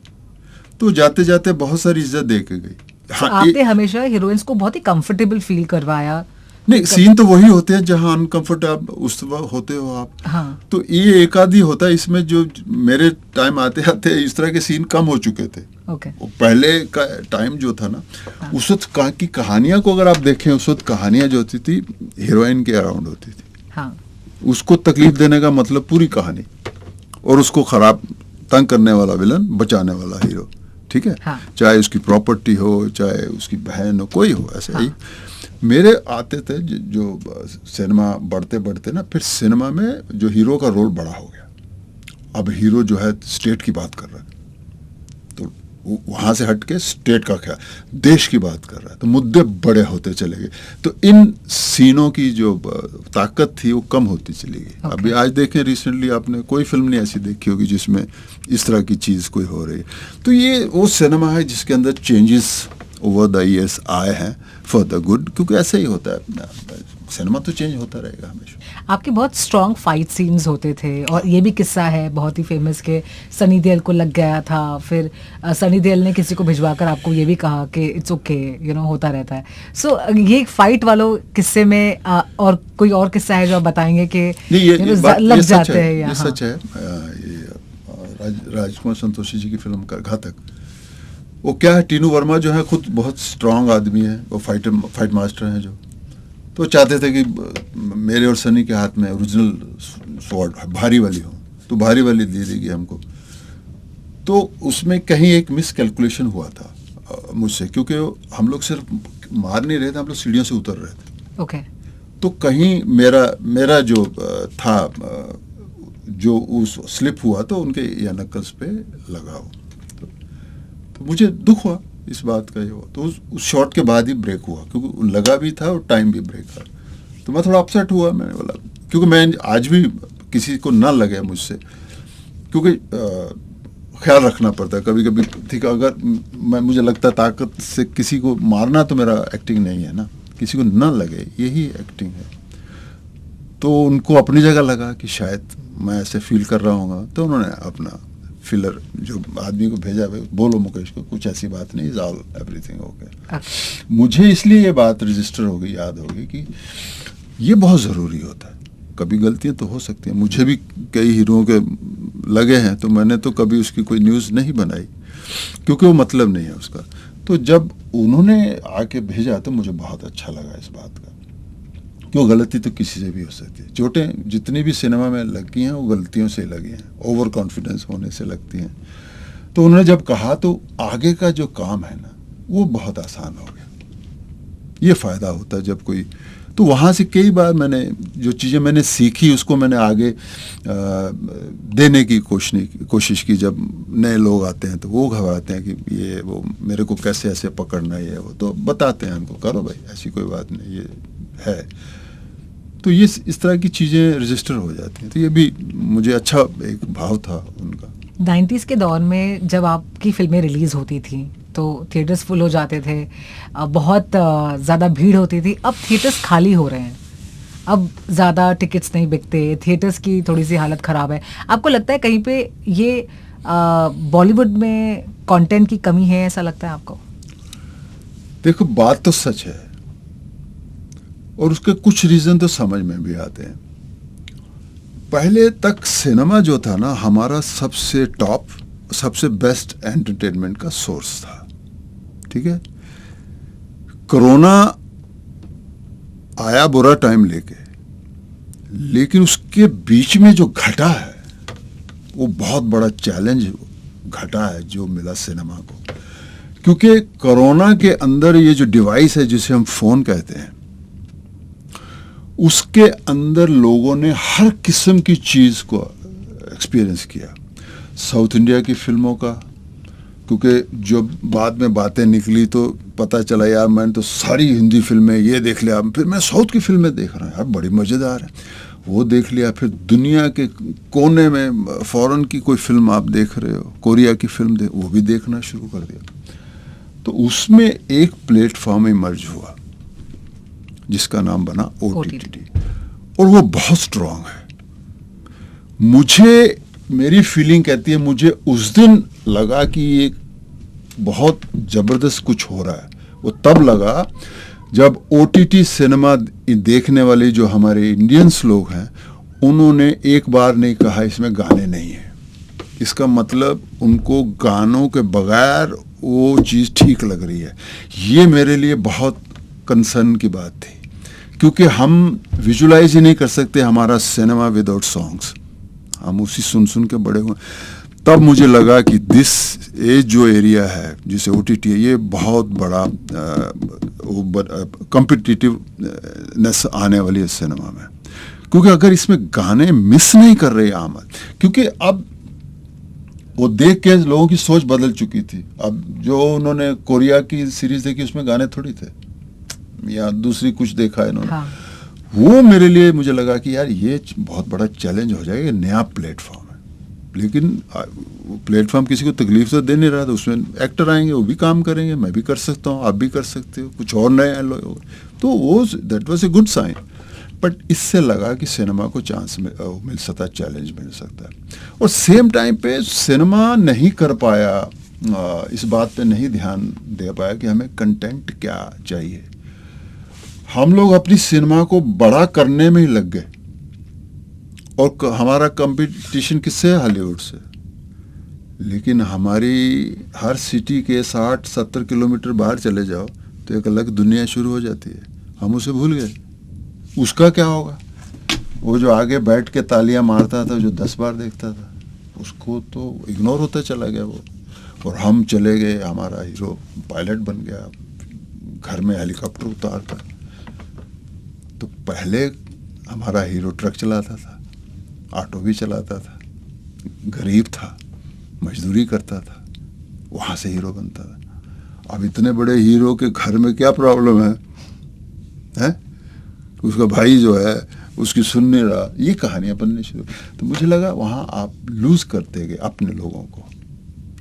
तो जाते जाते बहुत सारी इज्जत दे के गई। हाँ, आपने हमेशा हीरोइंस को बहुत ही कंफर्टेबल फील करवाया। नहीं, सीन तो वही होते हैं जहाँ अनकंफर्टेबल उस वक्त होते हो आप। हाँ। तो ये एक आधी होता है इसमें, जो मेरे टाइम आते आते इस तरह के सीन कम हो चुके थे। पहले का टाइम जो था ना, हाँ। उस वक्त की कहानियां को अगर आप देखें, उस वक्त कहानियां जो होती थी हीरोइन के अराउंड होती थी। हाँ। उसको तकलीफ देने का मतलब पूरी कहानी, और उसको खराब तंग करने वाला विलन, बचाने वाला हीरो। ठीक है। हाँ। चाहे उसकी प्रॉपर्टी हो, चाहे उसकी बहन हो, कोई हो, ऐसे ही। मेरे आते थे जो सिनेमा बढ़ते बढ़ते ना, फिर सिनेमा में जो हीरो का रोल बड़ा हो गया। अब हीरो जो है स्टेट की बात कर रहा है, तो वहाँ से हट के स्टेट का क्या, देश की बात कर रहा है, तो मुद्दे बड़े होते चले गए। तो इन सीनों की जो ताकत थी वो कम होती चली गई। अभी आज देखें, रिसेंटली आपने कोई फिल्म नहीं ऐसी देखी होगी जिसमें इस तरह की चीज़ कोई हो रही है। तो ये वो सिनेमा है जिसके अंदर चेंजेस ओवर द ईयर्स आए हैं फॉर द गुड, क्योंकि ऐसे ही होता है, सिनेमा तो चेंज होता रहेगा हमेशा। आपके बहुत स्ट्रॉन्ग फाइट सीन्स होते थे, और ये भी किस्सा है बहुत ही फेमस के सनी देओल को लग गया था, फिर सनी देओल ने किसी को भिजवाकर आपको ये भी कहा कि इट्स ओके, होता रहता है। सो ये फाइट वालों किस्से में और कोई और किस्सा है जो आप बताएंगे कि लग जाते हैं? ये सच है। राजकुमार संतोषी जी की फिल्म का घातक। वो क्या है, टीनू वर्मा जो है खुद बहुत स्ट्रांग आदमी है, वो फाइट मास्टर हैं जो, तो चाहते थे कि मेरे और सनी के हाथ में ओरिजिनल स्वॉर्ड भारी वाली हो, तो भारी वाली दे देगी हमको। तो उसमें कहीं एक मिस कैलकुलेशन हुआ था मुझसे, क्योंकि हम लोग सिर्फ मार नहीं रहे थे, हम लोग सीढ़ियों से उतर रहे थे। ओके। तो कहीं मेरा जो था जो उस स्लिप हुआ तो उनके या नक्कल्स पे लगा हो, तो मुझे दुख हुआ इस बात का। ये हुआ तो उस शॉट के बाद ही ब्रेक हुआ, क्योंकि लगा भी था और टाइम भी ब्रेक था। तो मैं थोड़ा अपसेट हुआ, मैंने बोला, क्योंकि मैं आज भी किसी को ना लगे मुझसे, क्योंकि ख्याल रखना पड़ता है कभी कभी। ठीक है, अगर मुझे लगता है ताकत से किसी को मारना तो मेरा एक्टिंग नहीं है ना, किसी को ना लगे यही एक्टिंग है। तो उनको अपनी जगह लगा कि शायद मैं ऐसे फील कर रहा हूँ, तो उन्होंने अपना फिलर जो आदमी को भेजा, बोलो मुकेश को कुछ ऐसी बात नहीं, इज ऑल एवरीथिंग ओके। मुझे इसलिए ये बात रजिस्टर हो गई, याद हो गई कि ये बहुत ज़रूरी होता है। कभी गलतियाँ तो हो सकती हैं, मुझे भी कई हीरोओं के लगे हैं, तो मैंने तो कभी उसकी कोई न्यूज़ नहीं बनाई, क्योंकि वो मतलब नहीं है उसका। तो जब उन्होंने आके भेजा तो मुझे बहुत अच्छा लगा इस बात का, क्यों गलती तो किसी से भी हो सकती है। चोटें जितनी भी सिनेमा में लगती हैं वो गलतियों से लगी हैं, ओवर कॉन्फिडेंस होने से लगती हैं। तो उन्होंने जब कहा तो आगे का जो काम है ना वो बहुत आसान हो गया। ये फ़ायदा होता है जब कोई, तो वहाँ से कई बार मैंने जो चीज़ें मैंने सीखी उसको मैंने आगे देने की कोशिश की। जब नए लोग आते हैं तो वो घबराते हैं कि ये वो मेरे को कैसे ऐसे पकड़ना है, वो तो बताते हैं उनको, करो भाई ऐसी कोई बात नहीं, ये है। तो ये इस तरह की चीज़ें रजिस्टर हो जाती हैं। तो ये भी मुझे अच्छा एक भाव था उनका। 90s के दौर में जब आपकी फिल्में रिलीज़ होती थी तो थिएटर्स फुल हो जाते थे, बहुत ज़्यादा भीड़ होती थी। अब थिएटर्स खाली हो रहे हैं, अब ज़्यादा टिकट्स नहीं बिकते, थिएटर्स की थोड़ी सी हालत ख़राब है। आपको लगता है कहीं पे ये बॉलीवुड में कंटेंट की कमी है, ऐसा लगता है आपको? देखो, बात तो सच है और उसके कुछ रीज़न तो समझ में भी आते हैं। पहले तक सिनेमा जो था ना हमारा सबसे टॉप, सबसे बेस्ट एंटरटेनमेंट का सोर्स था, ठीक है। कोरोना आया बुरा टाइम लेके, लेकिन उसके बीच में जो घटा है वो बहुत बड़ा चैलेंज घटा है जो मिला सिनेमा को। क्योंकि कोरोना के अंदर ये जो डिवाइस है जिसे हम फोन कहते हैं, उसके अंदर लोगों ने हर किस्म की चीज़ को एक्सपीरियंस किया। साउथ इंडिया की फिल्मों का, क्योंकि जब बाद में बातें निकली तो पता चला यार मैंने तो सारी हिंदी फिल्में ये देख लिया, फिर मैं साउथ की फिल्में देख रहा हूँ, यार बड़ी मज़ेदार है, वो देख लिया। फिर दुनिया के कोने में फॉरेन की कोई फिल्म आप देख रहे हो, कोरिया की फिल्म वो भी देखना शुरू कर दिया। तो उसमें एक प्लेटफॉर्म इमर्ज हुआ जिसका नाम बना OTT, और वो बहुत स्ट्रांग है। मुझे, मेरी फीलिंग कहती है, मुझे उस दिन लगा कि ये बहुत ज़बरदस्त कुछ हो रहा है। वो तब लगा जब OTT सिनेमा देखने वाले जो हमारे इंडियंस लोग हैं उन्होंने एक बार नहीं कहा इसमें गाने नहीं है। इसका मतलब उनको गानों के बगैर वो चीज़ ठीक लग रही है। ये मेरे लिए बहुत कंसर्न की बात थी, क्योंकि हम विजुलाइज ही नहीं कर सकते हमारा सिनेमा विदाउट सॉन्ग्स, हम उसी सुन के बड़े हुए। तब मुझे लगा कि दिस एज जो एरिया है जिसे OTT है, ये बहुत बड़ा कॉम्पिटिटिवनेस आने वाली है सिनेमा में। क्योंकि अगर इसमें गाने मिस नहीं कर रहे आमद, क्योंकि अब वो देख के लोगों की सोच बदल चुकी थी। अब जो उन्होंने कोरिया की सीरीज देखी उसमें गाने थोड़ी थे, या दूसरी कुछ देखा है इन्होंने। हाँ। वो मेरे लिए मुझे लगा कि यार ये बहुत बड़ा चैलेंज हो जाएगा, नया प्लेटफॉर्म है। लेकिन प्लेटफॉर्म किसी को तकलीफ तो दे नहीं रहा था, उसमें एक्टर आएंगे, वो भी काम करेंगे, मैं भी कर सकता हूँ, आप भी कर सकते हो, कुछ और नए लोग, तो वो that was a good sign. But इससे लगा कि सिनेमा को चांस मिल सकता है, चैलेंज मिल सकता है। और सेम टाइम पे सिनेमा नहीं कर पाया, इस बात पे नहीं ध्यान दे पाया कि हमें कंटेंट क्या चाहिए। हम लोग अपनी सिनेमा को बड़ा करने में ही लग गए, और हमारा कंपटीशन किससे है? हॉलीवुड से। लेकिन हमारी हर सिटी के 60-70 किलोमीटर बाहर चले जाओ तो एक अलग दुनिया शुरू हो जाती है, हम उसे भूल गए। उसका क्या होगा? वो जो आगे बैठ के तालियां मारता था, जो 10 बार देखता था, उसको तो इग्नोर होता चला गया वो। और हम चले गए, हमारा हीरो पायलट बन गया, घर में हेलीकॉप्टर उतार कर। तो पहले हमारा हीरो ट्रक चलाता था, ऑटो भी चलाता था, गरीब था, मजदूरी करता था, वहाँ से हीरो बनता था। अब इतने बड़े हीरो के घर में क्या प्रॉब्लम है, हैं? उसका भाई जो है उसकी सुन नहीं रहा, ये कहानियाँ बनने शुरू। तो मुझे लगा वहाँ आप लूज करते गए अपने लोगों को।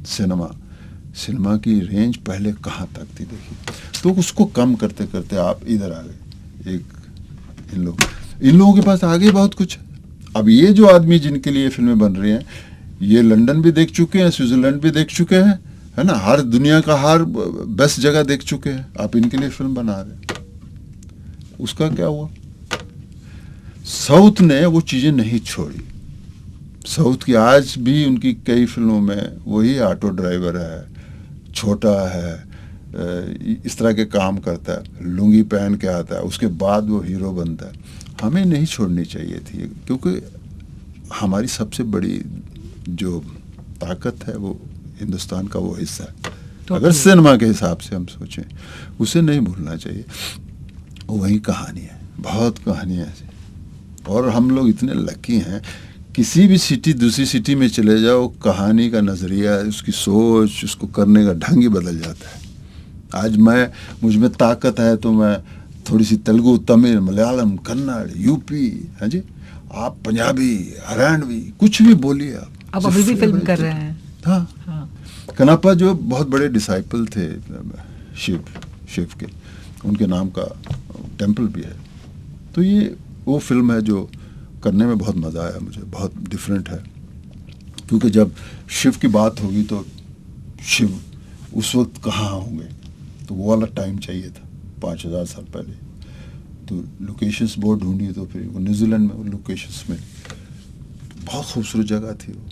सिनेमा की रेंज पहले कहाँ तक थी देखिए, तो उसको कम करते करते आप इधर आ गए। एक इन लोगों के पास आगे बहुत कुछ। अब ये जो आदमी जिनके लिए फिल्में बन रही हैं, ये लंदन भी देख चुके हैं, स्विट्जरलैंड भी देख चुके हैं, है ना, हर दुनिया का हर बेस्ट जगह देख चुके हैं। आप इनके लिए फिल्म बना रहे हैं, उसका क्या हुआ? साउथ ने वो चीज़ें नहीं छोड़ी। साउथ की आज भी उनकी कई फिल्मों में वही ऑटो ड्राइवर है, छोटा है, इस तरह के काम करता है, लुंगी पहन के आता है, उसके बाद वो हीरो बनता है। हमें नहीं छोड़नी चाहिए थी, क्योंकि हमारी सबसे बड़ी जो ताकत है वो हिंदुस्तान का वो हिस्सा है। तो अगर सिनेमा के हिसाब से हम सोचें, उसे नहीं भूलना चाहिए। वही कहानी है, बहुत कहानियाँ हैं। और हम लोग इतने लकी हैं, किसी भी सिटी दूसरी सिटी में चले जाओ, कहानी का नज़रिया, उसकी सोच, उसको करने का ढंग ही बदल जाता है। आज मुझ में ताकत है तो मैं थोड़ी सी तेलुगु, तमिल, मलयालम, कन्नड़, यूपी, है जी, आप पंजाबी, हरियाणवी, कुछ भी बोलिए आप। अभी भी फिल्म कर रहे हैं। हाँ। कनापा जो बहुत बड़े डिसाइपल थे शिव के, उनके नाम का टेम्पल भी है। तो ये वो फिल्म है जो करने में बहुत मज़ा आया मुझे, बहुत डिफरेंट है। क्योंकि जब शिव की बात होगी तो शिव उस वक्त कहाँ होंगे, तो वो वाला टाइम चाहिए था 5000 साल पहले। तो लोकेशंस बहुत ढूंढी, तो फिर वो न्यूजीलैंड में वो लोकेशंस में बहुत खूबसूरत जगह थी वो।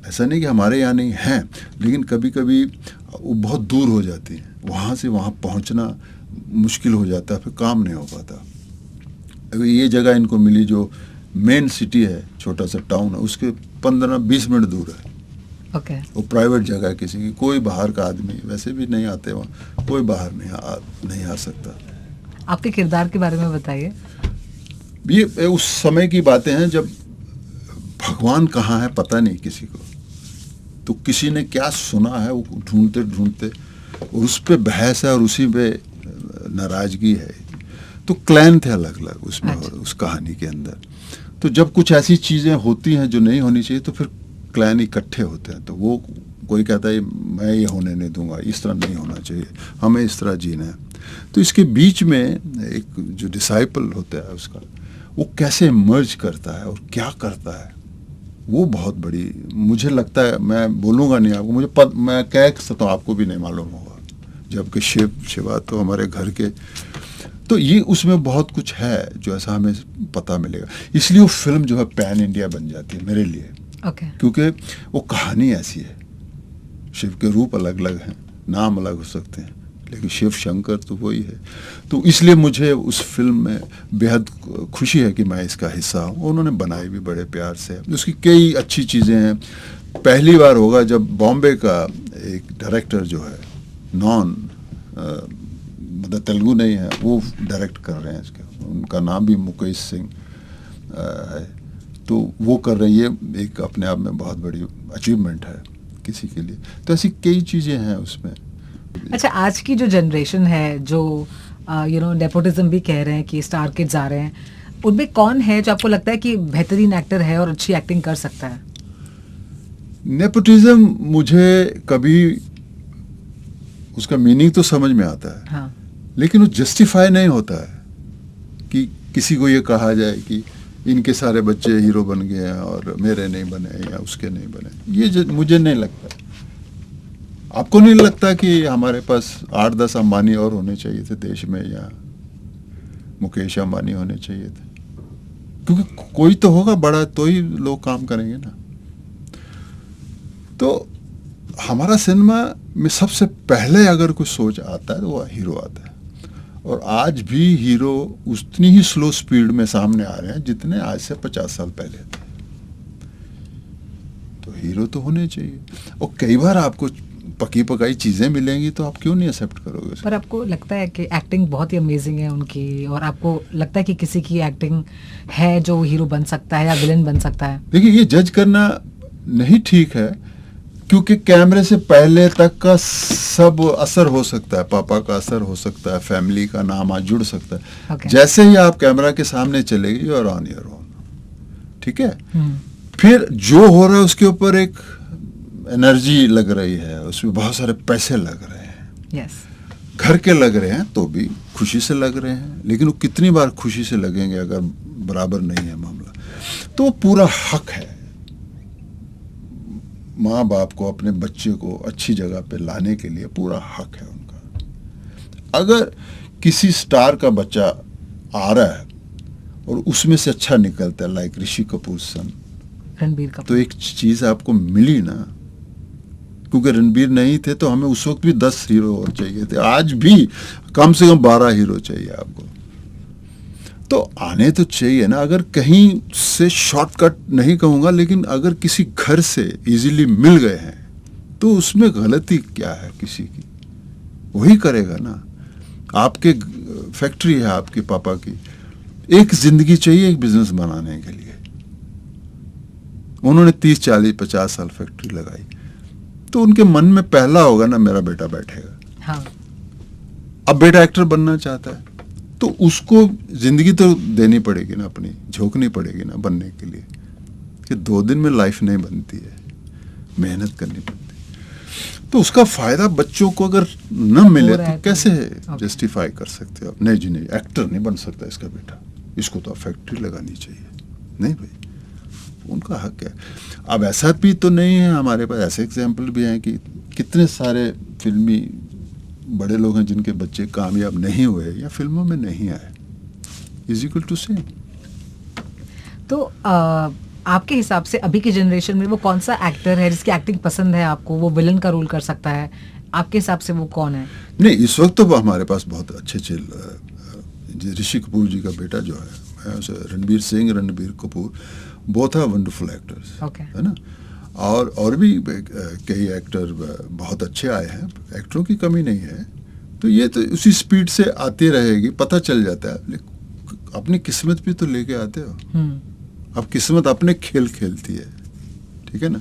ऐसा नहीं कि हमारे यहाँ नहीं हैं, लेकिन कभी कभी वो बहुत दूर हो जाती हैं, वहाँ से वहाँ पहुँचना मुश्किल हो जाता है, फिर काम नहीं हो पाता। अभी ये जगह इनको मिली जो मेन सिटी है, छोटा सा टाउन है, उसके 15-20 मिनट दूर है। ओके। वो प्राइवेट जगह है किसी की, कोई बाहर का आदमी वैसे भी नहीं आते वहाँ, कोई बाहर नहीं आ सकता। आपके किरदार के बारे में बताइए। ये उस समय की बातें हैं जब भगवान कहाँ है पता नहीं किसी को, तो किसी ने क्या सुना है वो ढूंढते ढूंढते उस पे बहस है और उसी पे नाराजगी है। तो क्लैन थे अलग अलग उसमें। अच्छा। और उस कहानी के अंदर तो जब कुछ ऐसी चीज़ें होती हैं जो नहीं होनी चाहिए, तो फिर क्लैन इकट्ठे होते हैं। तो वो कोई कहता है मैं ये होने नहीं दूंगा, इस तरह नहीं होना चाहिए, हमें इस तरह जीना है। तो इसके बीच में एक जो डिसाइपल होता है उसका, वो कैसे मर्ज करता है और क्या करता है, वो बहुत बड़ी मुझे लगता है। मैं बोलूँगा नहीं आपको, मैं कह सकता हूँ, आपको भी नहीं मालूम होगा, जबकि शिवा तो हमारे घर के। तो ये उसमें बहुत कुछ है जो ऐसा हमें पता मिलेगा। इसलिए वो फिल्म जो है पैन इंडिया बन जाती है मेरे लिए। ओके। क्योंकि वो कहानी ऐसी है। शिव के रूप अलग अलग हैं, नाम अलग हो सकते हैं, लेकिन शिव शंकर तो वही है। तो इसलिए मुझे उस फिल्म में बेहद खुशी है कि मैं इसका हिस्सा हूँ। उन्होंने बनाई भी बड़े प्यार से, उसकी कई अच्छी चीज़ें हैं। पहली बार होगा जब बॉम्बे का एक डायरेक्टर जो है मतलब तेलुगु नहीं है, वो डायरेक्ट कर रहे हैं इसके। उनका नाम भी मुकेश सिंह है। तो वो कर रही है, एक अपने आप में बहुत बड़ी अचीवमेंट है किसी के लिए। तो ऐसी कई चीज़ें हैं उसमें। अच्छा, आज की जो जनरेशन है जो नेपोटिज्म भी कह रहे हैं कि स्टार किड्स आ रहे हैं, उनमें कौन है जो आपको लगता है कि बेहतरीन एक्टर है और अच्छी एक्टिंग कर सकता है? नेपोटिज्म मुझे कभी उसका मीनिंग तो समझ में आता है। हाँ। लेकिन वो जस्टिफाई नहीं होता है कि किसी को ये कहा जाए कि इनके सारे बच्चे हीरो बन गए हैं और मेरे नहीं बने या उसके नहीं बने। ये मुझे नहीं लगता। आपको नहीं लगता कि हमारे पास 8-10 अंबानी और होने चाहिए थे देश में, या मुकेश अंबानी होने चाहिए थे? क्योंकि कोई तो होगा बड़ा, तो ही लोग काम करेंगे ना। तो हमारा सिनेमा में सबसे पहले अगर कोई सोच आता है तो वो हीरो आता है, और आज भी हीरो उतनी ही स्लो स्पीड में सामने आ रहे हैं जितने आज से 50 साल पहले थे। तो हीरो तो होने चाहिए, और कई बार आपको पकी पकाई चीजें मिलेंगी तो आप क्यों नहीं एक्सेप्ट करोगे उसे? पर आपको लगता है कि एक्टिंग बहुत ही अमेजिंग है उनकी, और आपको लगता है कि किसी की एक्टिंग है जो हीरो बन सकता है या विलेन बन सकता है? देखिए, ये जज करना नहीं ठीक है, क्योंकि कैमरे से पहले तक का सब असर हो सकता है, पापा का असर हो सकता है, फैमिली का नाम आज जुड़ सकता है। Okay. जैसे ही आप कैमरा के सामने चलेगी, और ऑन योर ओन, ठीक है? फिर जो हो रहा है उसके ऊपर एक एनर्जी लग रही है, उसमें बहुत सारे पैसे लग रहे हैं, यस, घर के लग रहे हैं तो भी खुशी से लग रहे हैं, लेकिन वो कितनी बार खुशी से लगेंगे अगर बराबर नहीं है मामला? तो वो पूरा हक है माँ बाप को अपने बच्चे को अच्छी जगह पे लाने के लिए, पूरा हक है उनका। अगर किसी स्टार का बच्चा आ रहा है और उसमें से अच्छा निकलता है, लाइक ऋषि कपूर सन, रणबीर कपूर, तो एक चीज आपको मिली ना, क्योंकि रणबीर नहीं थे तो हमें उस वक्त भी 10 हीरो और चाहिए थे, आज भी कम से कम 12 हीरो चाहिए आपको। तो आने तो चाहिए ना, अगर कहीं से शॉर्टकट नहीं कहूँगा, लेकिन अगर किसी घर से इजीली मिल गए हैं तो उसमें गलती क्या है किसी की? वही करेगा ना। आपके फैक्ट्री है आपके पापा की, एक जिंदगी चाहिए एक बिजनेस बनाने के लिए, उन्होंने 30, 40, 50 साल फैक्ट्री लगाई, तो उनके मन में पहला होगा ना, मेरा बेटा बैठेगा। हाँ, अब बेटा एक्टर बनना चाहता है तो उसको जिंदगी तो देनी पड़ेगी ना, अपनी झोंकनी पड़ेगी ना बनने के लिए, कि 2 दिन में लाइफ नहीं बनती है, मेहनत करनी पड़ती है। तो उसका फायदा बच्चों को अगर न मिले तो कैसे जस्टिफाई कर सकते हो? नहीं जी नहीं, एक्टर नहीं बन सकता इसका बेटा, इसको तो फैक्ट्री लगानी चाहिए। नहीं भाई, उनका हक है। अब ऐसा भी तो नहीं है, हमारे पास ऐसे एग्जाम्पल भी हैं कि कितने सारे फिल्मी बड़े लोग हैं जिनके बच्चे कामयाब नहीं हुए या फिल्मों में नहीं आए, इज इक्वल टू सेम। तो आपके हिसाब से अभी की जनरेशन में वो कौन सा एक्टर है जिसकी एक्टिंग पसंद है आपको, वो विलन का रोल कर सकता है? आपके हिसाब से वो कौन है? नहीं, इस वक्त तो हमारे पास बहुत अच्छे ऋषि कपूर जी का बेटा जो है, Ranbir Singh, Ranbir Kapoor, both are wonderful actors, है ना। और भी कई एक्टर बहुत अच्छे आए हैं, एक्टरों की कमी नहीं है। तो ये तो उसी स्पीड से आती रहेगी, पता चल जाता है। अपनी किस्मत भी तो लेके आते हो, अब किस्मत अपने खेल खेलती है, ठीक है ना।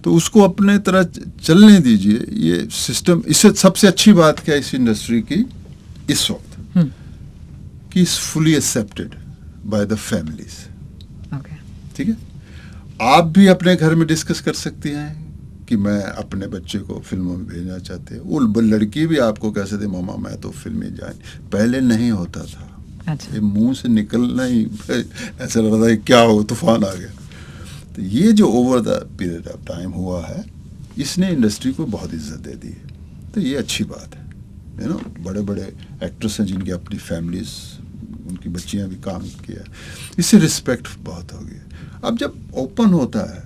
तो उसको अपने तरह चलने दीजिए। ये सिस्टम, इससे सबसे अच्छी बात क्या है इस इंडस्ट्री की इस वक्त, कि is fully accepted by the families, ठीक है। आप भी अपने घर में डिस्कस कर सकती हैं कि मैं अपने बच्चे को फिल्मों में भेजना चाहते हैं। वो लड़की भी आपको कैसे दे, मामा मैं तो फिल्में जाए, पहले नहीं होता था। अच्छा। ये मुंह से निकलना ही ऐसा लग रहा है क्या हो, तूफान आ गया। तो ये जो over the period of time हुआ है, इसने इंडस्ट्री को बहुत इज्जत दे दी है। तो ये अच्छी बात है, यू नो। बड़े बड़े एक्टर्स हैं जिनकी अपनी फैमिलीज, उनकी बच्चियां भी काम किया, इससे रिस्पेक्ट बहुत हो गई। अब जब ओपन होता है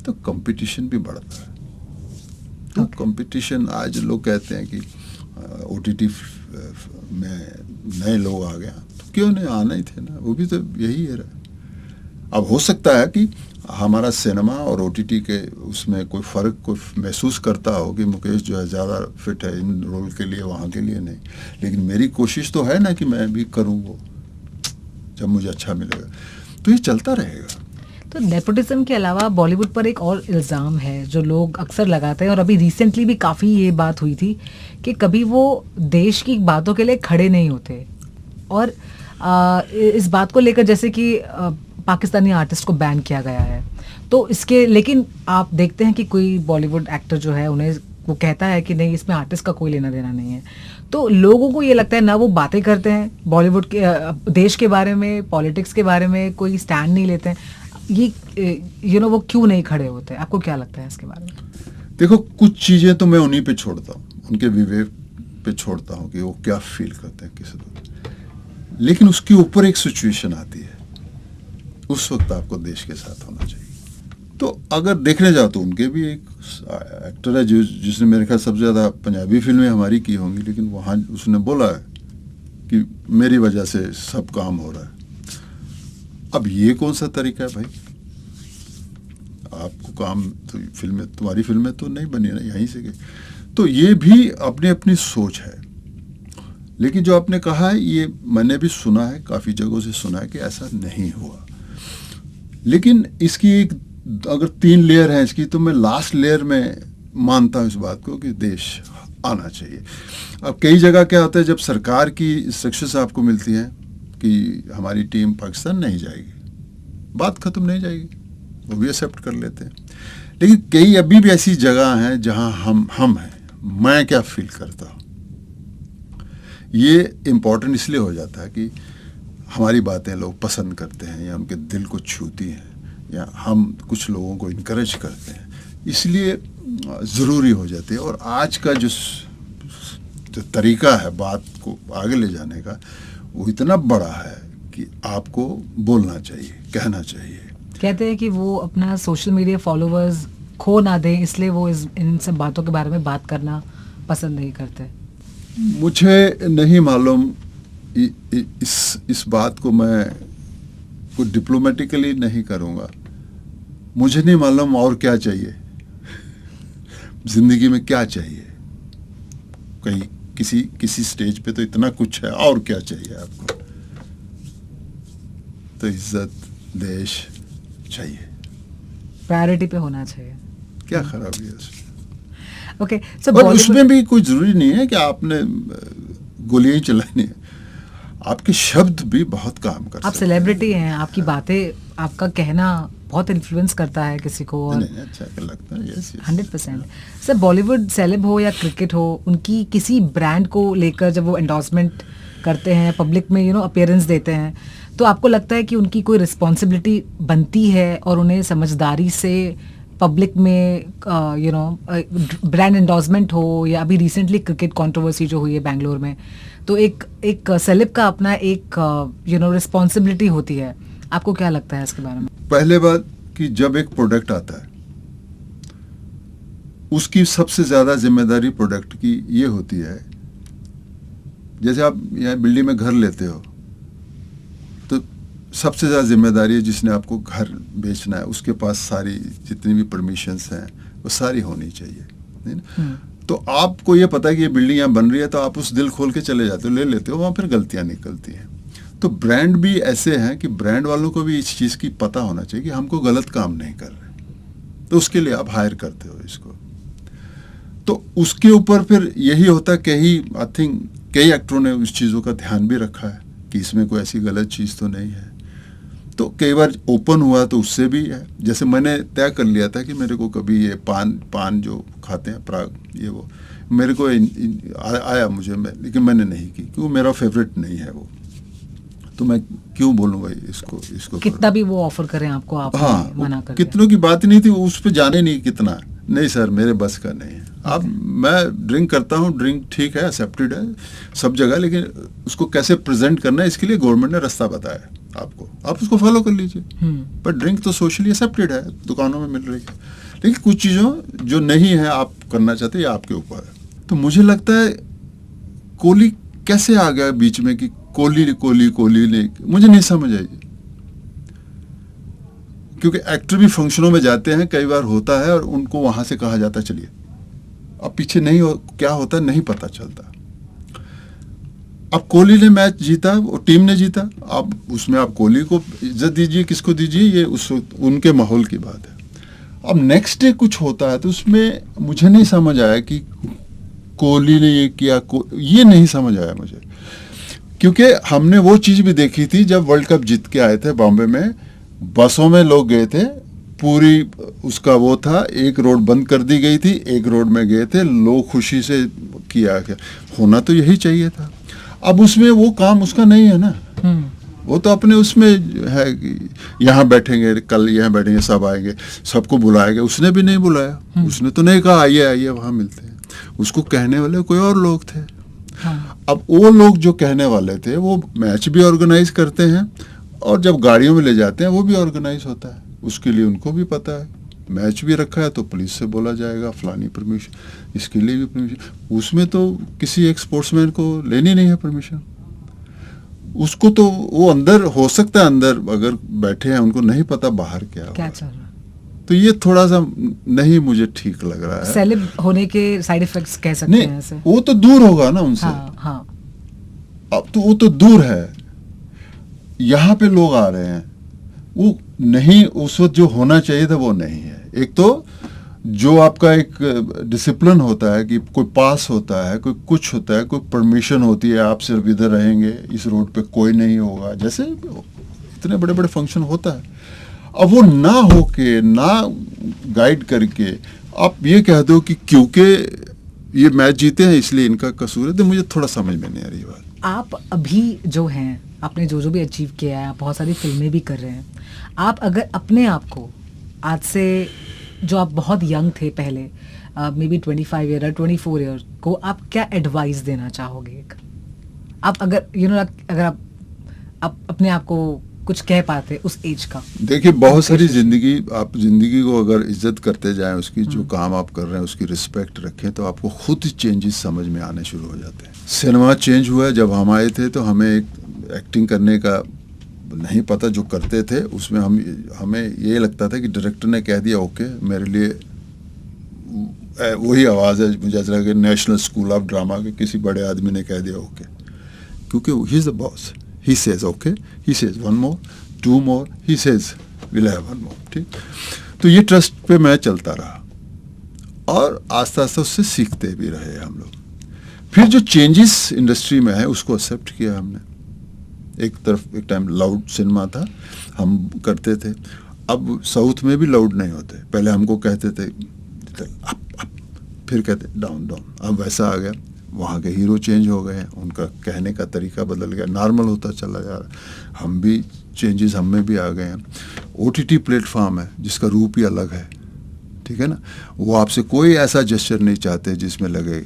तो कंपटीशन भी बढ़ता है। तो कंपटीशन, आज लोग कहते हैं कि OTT में नए लोग आ गया, तो क्यों नहीं, आना ही थे ना, वो भी तो यही है। अब हो सकता है कि हमारा सिनेमा और OTT के उसमें कोई फ़र्क कोई महसूस करता हो कि मुकेश जो है ज़्यादा फिट है इन रोल के लिए, वहाँ के लिए नहीं। लेकिन मेरी कोशिश तो है ना कि मैं भी करूँ वो, जब मुझे अच्छा मिलेगा। तो ये चलता रहेगा। तो नेपोटिज्म के अलावा बॉलीवुड पर एक और इल्ज़ाम है जो लोग अक्सर लगाते हैं, और अभी रिसेंटली भी काफ़ी ये बात हुई थी कि कभी वो देश की बातों के लिए खड़े नहीं होते। और इस बात को लेकर जैसे कि पाकिस्तानी आर्टिस्ट को बैन किया गया है, तो इसके, लेकिन आप देखते हैं कि कोई बॉलीवुड एक्टर जो है उन्हें वो कहता है कि नहीं, इसमें आर्टिस्ट का कोई लेना देना नहीं है। तो लोगों को ये लगता है ना, वो बातें करते हैं बॉलीवुड के, देश के बारे में, पॉलिटिक्स के बारे में कोई स्टैंड नहीं लेते हैं। ये वो क्यों नहीं खड़े होते? आपको क्या लगता है इसके बारे में? देखो, कुछ चीज़ें तो मैं उन्हीं पे छोड़ता हूँ, उनके विवेक पे छोड़ता हूँ कि वो क्या फील करते हैं किसी को। लेकिन उसके ऊपर एक सिचुएशन आती है, उस वक्त आपको देश के साथ होना चाहिए। तो अगर देखने जाओ तो उनके भी एक एक्टर है जिसने मेरे ख्याल सबसे ज़्यादा पंजाबी फिल्में हमारी की होंगी, लेकिन वहाँ उसने बोला है कि मेरी वजह से सब काम हो रहा है। अब ये कौन सा तरीका है भाई? आपको काम तो फिल्में, तुम्हारी फिल्में तो नहीं बनी ना यहीं से गई। तो ये भी अपनी अपनी सोच है। लेकिन जो आपने कहा है ये मैंने भी सुना है, काफ़ी जगहों से सुना है कि ऐसा नहीं हुआ। लेकिन इसकी एक अगर 3 लेयर है इसकी, तो मैं लास्ट लेयर में मानता हूँ इस बात को कि देश आना चाहिए। अब कई जगह क्या होता है, जब सरकार की सक्सेस आपको मिलती है कि हमारी टीम पाकिस्तान नहीं जाएगी, बात खत्म नहीं जाएगी, वो भी एक्सेप्ट कर लेते हैं। लेकिन कई अभी भी ऐसी जगह हैं जहां हम हैं, मैं क्या फील करता हूं, ये इम्पोर्टेंट इसलिए हो जाता है कि हमारी बातें लोग पसंद करते हैं या उनके दिल को छूती हैं या हम कुछ लोगों को इनकरेज करते हैं, इसलिए ज़रूरी हो जाती है। और आज का जो तरीका है बात को आगे ले जाने का, वो इतना बड़ा है कि आपको बोलना चाहिए, कहना चाहिए। कहते हैं कि वो अपना सोशल मीडिया फॉलोअर्स खो ना दें, इसलिए वो इन सब बातों के बारे में बात करना पसंद नहीं करते। मुझे नहीं मालूम, इस बात को मैं कुछ डिप्लोमेटिकली नहीं करूँगा। मुझे नहीं मालूम और क्या चाहिए जिंदगी में, क्या चाहिए। कहीं किसी स्टेज पे तो इतना कुछ है, और क्या चाहिए आपको? तो इज्जत, देश चाहिए, प्रायोरिटी पे होना चाहिए। क्या खराबी है उसमें? ओके, सो पर उसमें भी कोई जरूरी नहीं है कि आपने गोलियां ही चलानी है, आपके शब्द भी बहुत काम कर सकते हैं। आप सेलिब्रिटी हैं, आपकी बातें, आपका कहना बहुत इन्फ्लुएंस करता है किसी को। और नहीं, अच्छा लगता है, यस 100%। सर, बॉलीवुड सेलेब हो या क्रिकेट हो, उनकी किसी ब्रांड को लेकर जब वो एंडोर्समेंट करते हैं, पब्लिक में अपीयरेंस देते हैं, तो आपको लगता है कि उनकी कोई रिस्पॉन्सिबिलिटी बनती है और उन्हें समझदारी से पब्लिक में ब्रांड एंडोर्समेंट हो, या अभी रिसेंटली क्रिकेट कंट्रोवर्सी जो हुई है बेंगलोर में, तो एक सेलेब का अपना एक रिस्पॉन्सिबिलिटी होती है। आपको क्या लगता है इसके बारे में? पहले बात कि जब एक प्रोडक्ट आता है, उसकी सबसे ज्यादा जिम्मेदारी प्रोडक्ट की ये होती है। जैसे आप यहाँ बिल्डिंग में घर लेते हो, तो सबसे ज्यादा जिम्मेदारी है जिसने आपको घर बेचना है, उसके पास सारी जितनी भी परमिशंस हैं वो सारी होनी चाहिए, नहीं ना? तो आपको ये पता है कि ये बिल्डिंग यहाँ बन रही है, तो आप उस दिल खोल के चले जाते हो, ले लेते हो, वहाँ फिर गलतियाँ निकलती हैं। तो ब्रांड भी ऐसे हैं कि ब्रांड वालों को भी इस चीज़ की पता होना चाहिए कि हमको गलत काम नहीं कर रहे, तो उसके लिए आप हायर करते हो इसको। तो उसके ऊपर फिर यही होता है, कई एक्टरों ने उस चीज़ों का ध्यान भी रखा है कि इसमें कोई ऐसी गलत चीज़ तो नहीं है। तो कई बार ओपन हुआ तो उससे भी है। जैसे मैंने तय कर लिया था कि मेरे को कभी ये पान जो खाते हैं प्राग, ये वो मेरे को आया मुझे, लेकिन मैंने नहीं की क्योंकि मेरा फेवरेट नहीं है वो। तो मैं क्यों बोलूँ भाई इसको कितना भी वो ऑफर करें आपको, आप हाँ, मना कर कितनों की बात नहीं थी, उस पर जाने नहीं कितना, नहीं सर मेरे बस का नहीं है। अब मैं ड्रिंक करता हूँ, ड्रिंक ठीक है, एक्सेप्टेड है सब जगह, लेकिन उसको कैसे प्रेजेंट करना है इसके लिए गवर्नमेंट ने रास्ता बताया आपको, आप उसको फॉलो कर लीजिए। पर ड्रिंक तो सोशली एक्सेप्टेड है, दुकानों में मिल रही है, लेकिन कुछ चीज़ों जो नहीं है आप करना चाहते, ये आपके ऊपर है। तो मुझे लगता है कोहली कैसे आ गया बीच में कि कोहली ने, मुझे नहीं समझ आई। क्योंकि एक्टर भी फंक्शनों में जाते हैं, कई बार होता है और उनको वहां से कहा जाता है चलिए, अब पीछे नहीं क्या होता है नहीं पता चलता। अब कोहली ने मैच जीता, वो टीम ने जीता, अब उसमें आप कोहली को इज्जत दीजिए, किसको दीजिए, ये उनके माहौल की बात है। अब नेक्स्ट डे कुछ होता है तो उसमें मुझे नहीं समझ आया कि कोहली ने ये किया, ये नहीं समझ आया मुझे। क्योंकि हमने वो चीज़ भी देखी थी जब वर्ल्ड कप जीत के आए थे बॉम्बे में, बसों में लोग गए थे, पूरी उसका वो था, एक रोड बंद कर दी गई थी, एक रोड में गए थे लोग, खुशी से किया गया, होना तो यही चाहिए था। अब उसमें वो काम उसका नहीं है ना, वो तो अपने उसमें है कि यहाँ बैठेंगे, कल यहाँ बैठेंगे, सब आएंगे, सबको बुलाएंगे, उसने भी नहीं बुलाया, उसने तो नहीं कहा आइए वहाँ मिलते हैं, उसको कहने वाले कोई और लोग थे। हाँ। अब वो लोग जो कहने वाले थे वो मैच भी ऑर्गेनाइज करते हैं और जब गाड़ियों में ले जाते हैं वो भी ऑर्गेनाइज होता है, उसके लिए उनको भी पता है मैच भी रखा है तो पुलिस से बोला जाएगा फलानी परमिशन, इसके लिए भी परमिशन। उसमें तो किसी एक स्पोर्ट्समैन को लेनी नहीं है परमिशन। उसको तो वो अंदर हो सकता है, अंदर अगर बैठे हैं उनको नहीं पता बाहर क्या हो क्या रहा चल है। रहा है। तो ये थोड़ा सा नहीं मुझे ठीक लग रहा है। सेलेब होने के साइड इफेक्ट्स कह सकते नहीं, हैं ऐसे। वो तो दूर होगा ना उनसे। हाँ हाँ अब तो वो तो दूर है, यहाँ पे लोग आ रहे हैं, वो नहीं उस वक्त जो होना चाहिए था वो नहीं है। एक तो जो आपका एक डिसिप्लिन होता है कि कोई पास होता है, कोई कुछ होता है, कोई परमिशन होती है, आप सिर्फ इधर रहेंगे, इस रोड पे कोई नहीं होगा, जैसे इतने बड़े बड़े फंक्शन होता है। अब वो ना होके, ना गाइड करके आप ये कह दो कि क्योंकि ये मैच जीते हैं इसलिए इनका कसूर है, तो मुझे थोड़ा समझ में नहीं आ रही बात। आप अभी जो हैं, आपने जो भी अचीव किया है, आप बहुत सारी फिल्में भी कर रहे हैं, आप अगर अपने आप को आज से, जो आप बहुत यंग थे पहले, मे बी 25 ईयर 24 ईयर को, आप क्या एडवाइस देना चाहोगे? आप अगर अगर आप अपने आप को कुछ कह पाते उस एज का। देखिए, बहुत सारी जिंदगी, आप जिंदगी को अगर इज्जत करते जाएं, उसकी जो काम आप कर रहे हैं उसकी रिस्पेक्ट रखें, तो आपको खुद ही चेंजेस समझ में आने शुरू हो जाते हैं। सिनेमा चेंज हुआ है, जब हम आए थे तो हमें एक एक्टिंग करने का नहीं पता, जो करते थे उसमें हमें ये लगता था कि डायरेक्टर ने कह दिया ओके, मेरे लिए वही आवाज़ है, मुझे ऐसा लगा नेशनल स्कूल ऑफ ड्रामा के किसी बड़े आदमी ने कह दिया ओके, क्योंकि he is the boss. He says okay, he says one more, two more, he says we'll have one more, ठीक। तो ये ट्रस्ट पे मैं चलता रहा और आस्ता आस्ता उससे सीखते भी रहे हम लोग। फिर जो चेंजेस इंडस्ट्री में है उसको एक्सेप्ट किया हमने। एक तरफ एक टाइम लाउड सिनेमा था, हम करते थे, अब साउथ में भी लाउड नहीं होते। पहले हमको कहते थे अप, फिर कहते डाउन डाउन, अब वैसा आ गया। वहाँ के हीरो चेंज हो गए हैं, उनका कहने का तरीका बदल गया, नॉर्मल होता चला जा रहा है। हम भी चेंजेस हम में भी आ गए हैं। OTT प्लेटफॉर्म है जिसका रूप ही अलग है, ठीक है ना। वो आपसे कोई ऐसा जेस्चर नहीं चाहते जिसमें लगे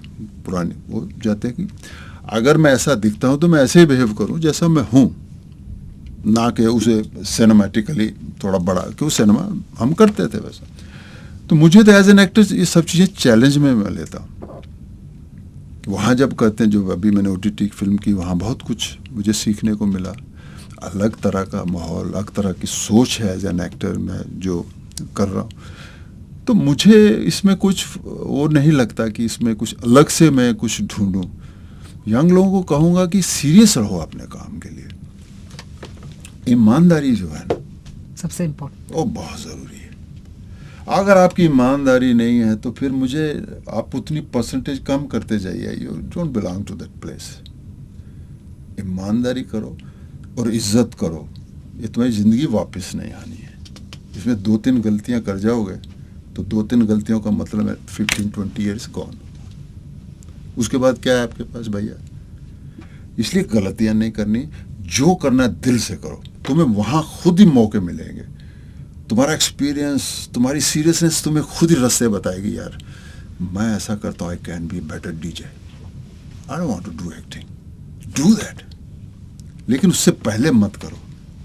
पुरानी, वो चाहते हैं कि अगर मैं ऐसा दिखता हूँ तो मैं ऐसे ही बिहेव करूँ जैसा मैं हूँ, ना कि उसे सिनेमेटिकली थोड़ा बड़ा, क्यों सिनेमा हम करते थे वैसा। तो मुझे तो एज एन एक्टर ये सब चीज़ें चैलेंज में मैं लेता हूँ। वहाँ जब करते हैं, जो अभी मैंने OTT फिल्म की, वहाँ बहुत कुछ मुझे सीखने को मिला। अलग तरह का माहौल, अलग तरह की सोच है एज एन एक्टर मैं जो कर रहा हूँ। तो मुझे इसमें कुछ वो नहीं लगता कि इसमें कुछ अलग से मैं कुछ ढूंढूं। यंग लोगों को कहूँगा कि सीरियस रहो अपने काम के लिए। ईमानदारी जो है ना, सबसे इम्पोर्टेंट, वो बहुत ज़रूरी है। अगर आपकी ईमानदारी नहीं है तो फिर मुझे आप उतनी परसेंटेज कम करते जाइए, you don't belong to that place. ईमानदारी करो और इज्जत करो, ये तुम्हारी ज़िंदगी वापस नहीं आनी है। इसमें 2-3 गलतियां कर जाओगे तो 2-3 गलतियों का मतलब है 15-20 ईयर्स गॉन। उसके बाद क्या है आपके पास भैया? इसलिए गलतियां नहीं करनी, जो करना है दिल से करो, तुम्हें वहाँ खुद ही मौके मिलेंगे। तुम्हारा एक्सपीरियंस, तुम्हारी सीरियसनेस तुम्हें खुद ही रास्ते बताएगी, यार मैं ऐसा करता हूँ, I can be better DJ, I don't want to do acting, do that. लेकिन उससे पहले मत करो,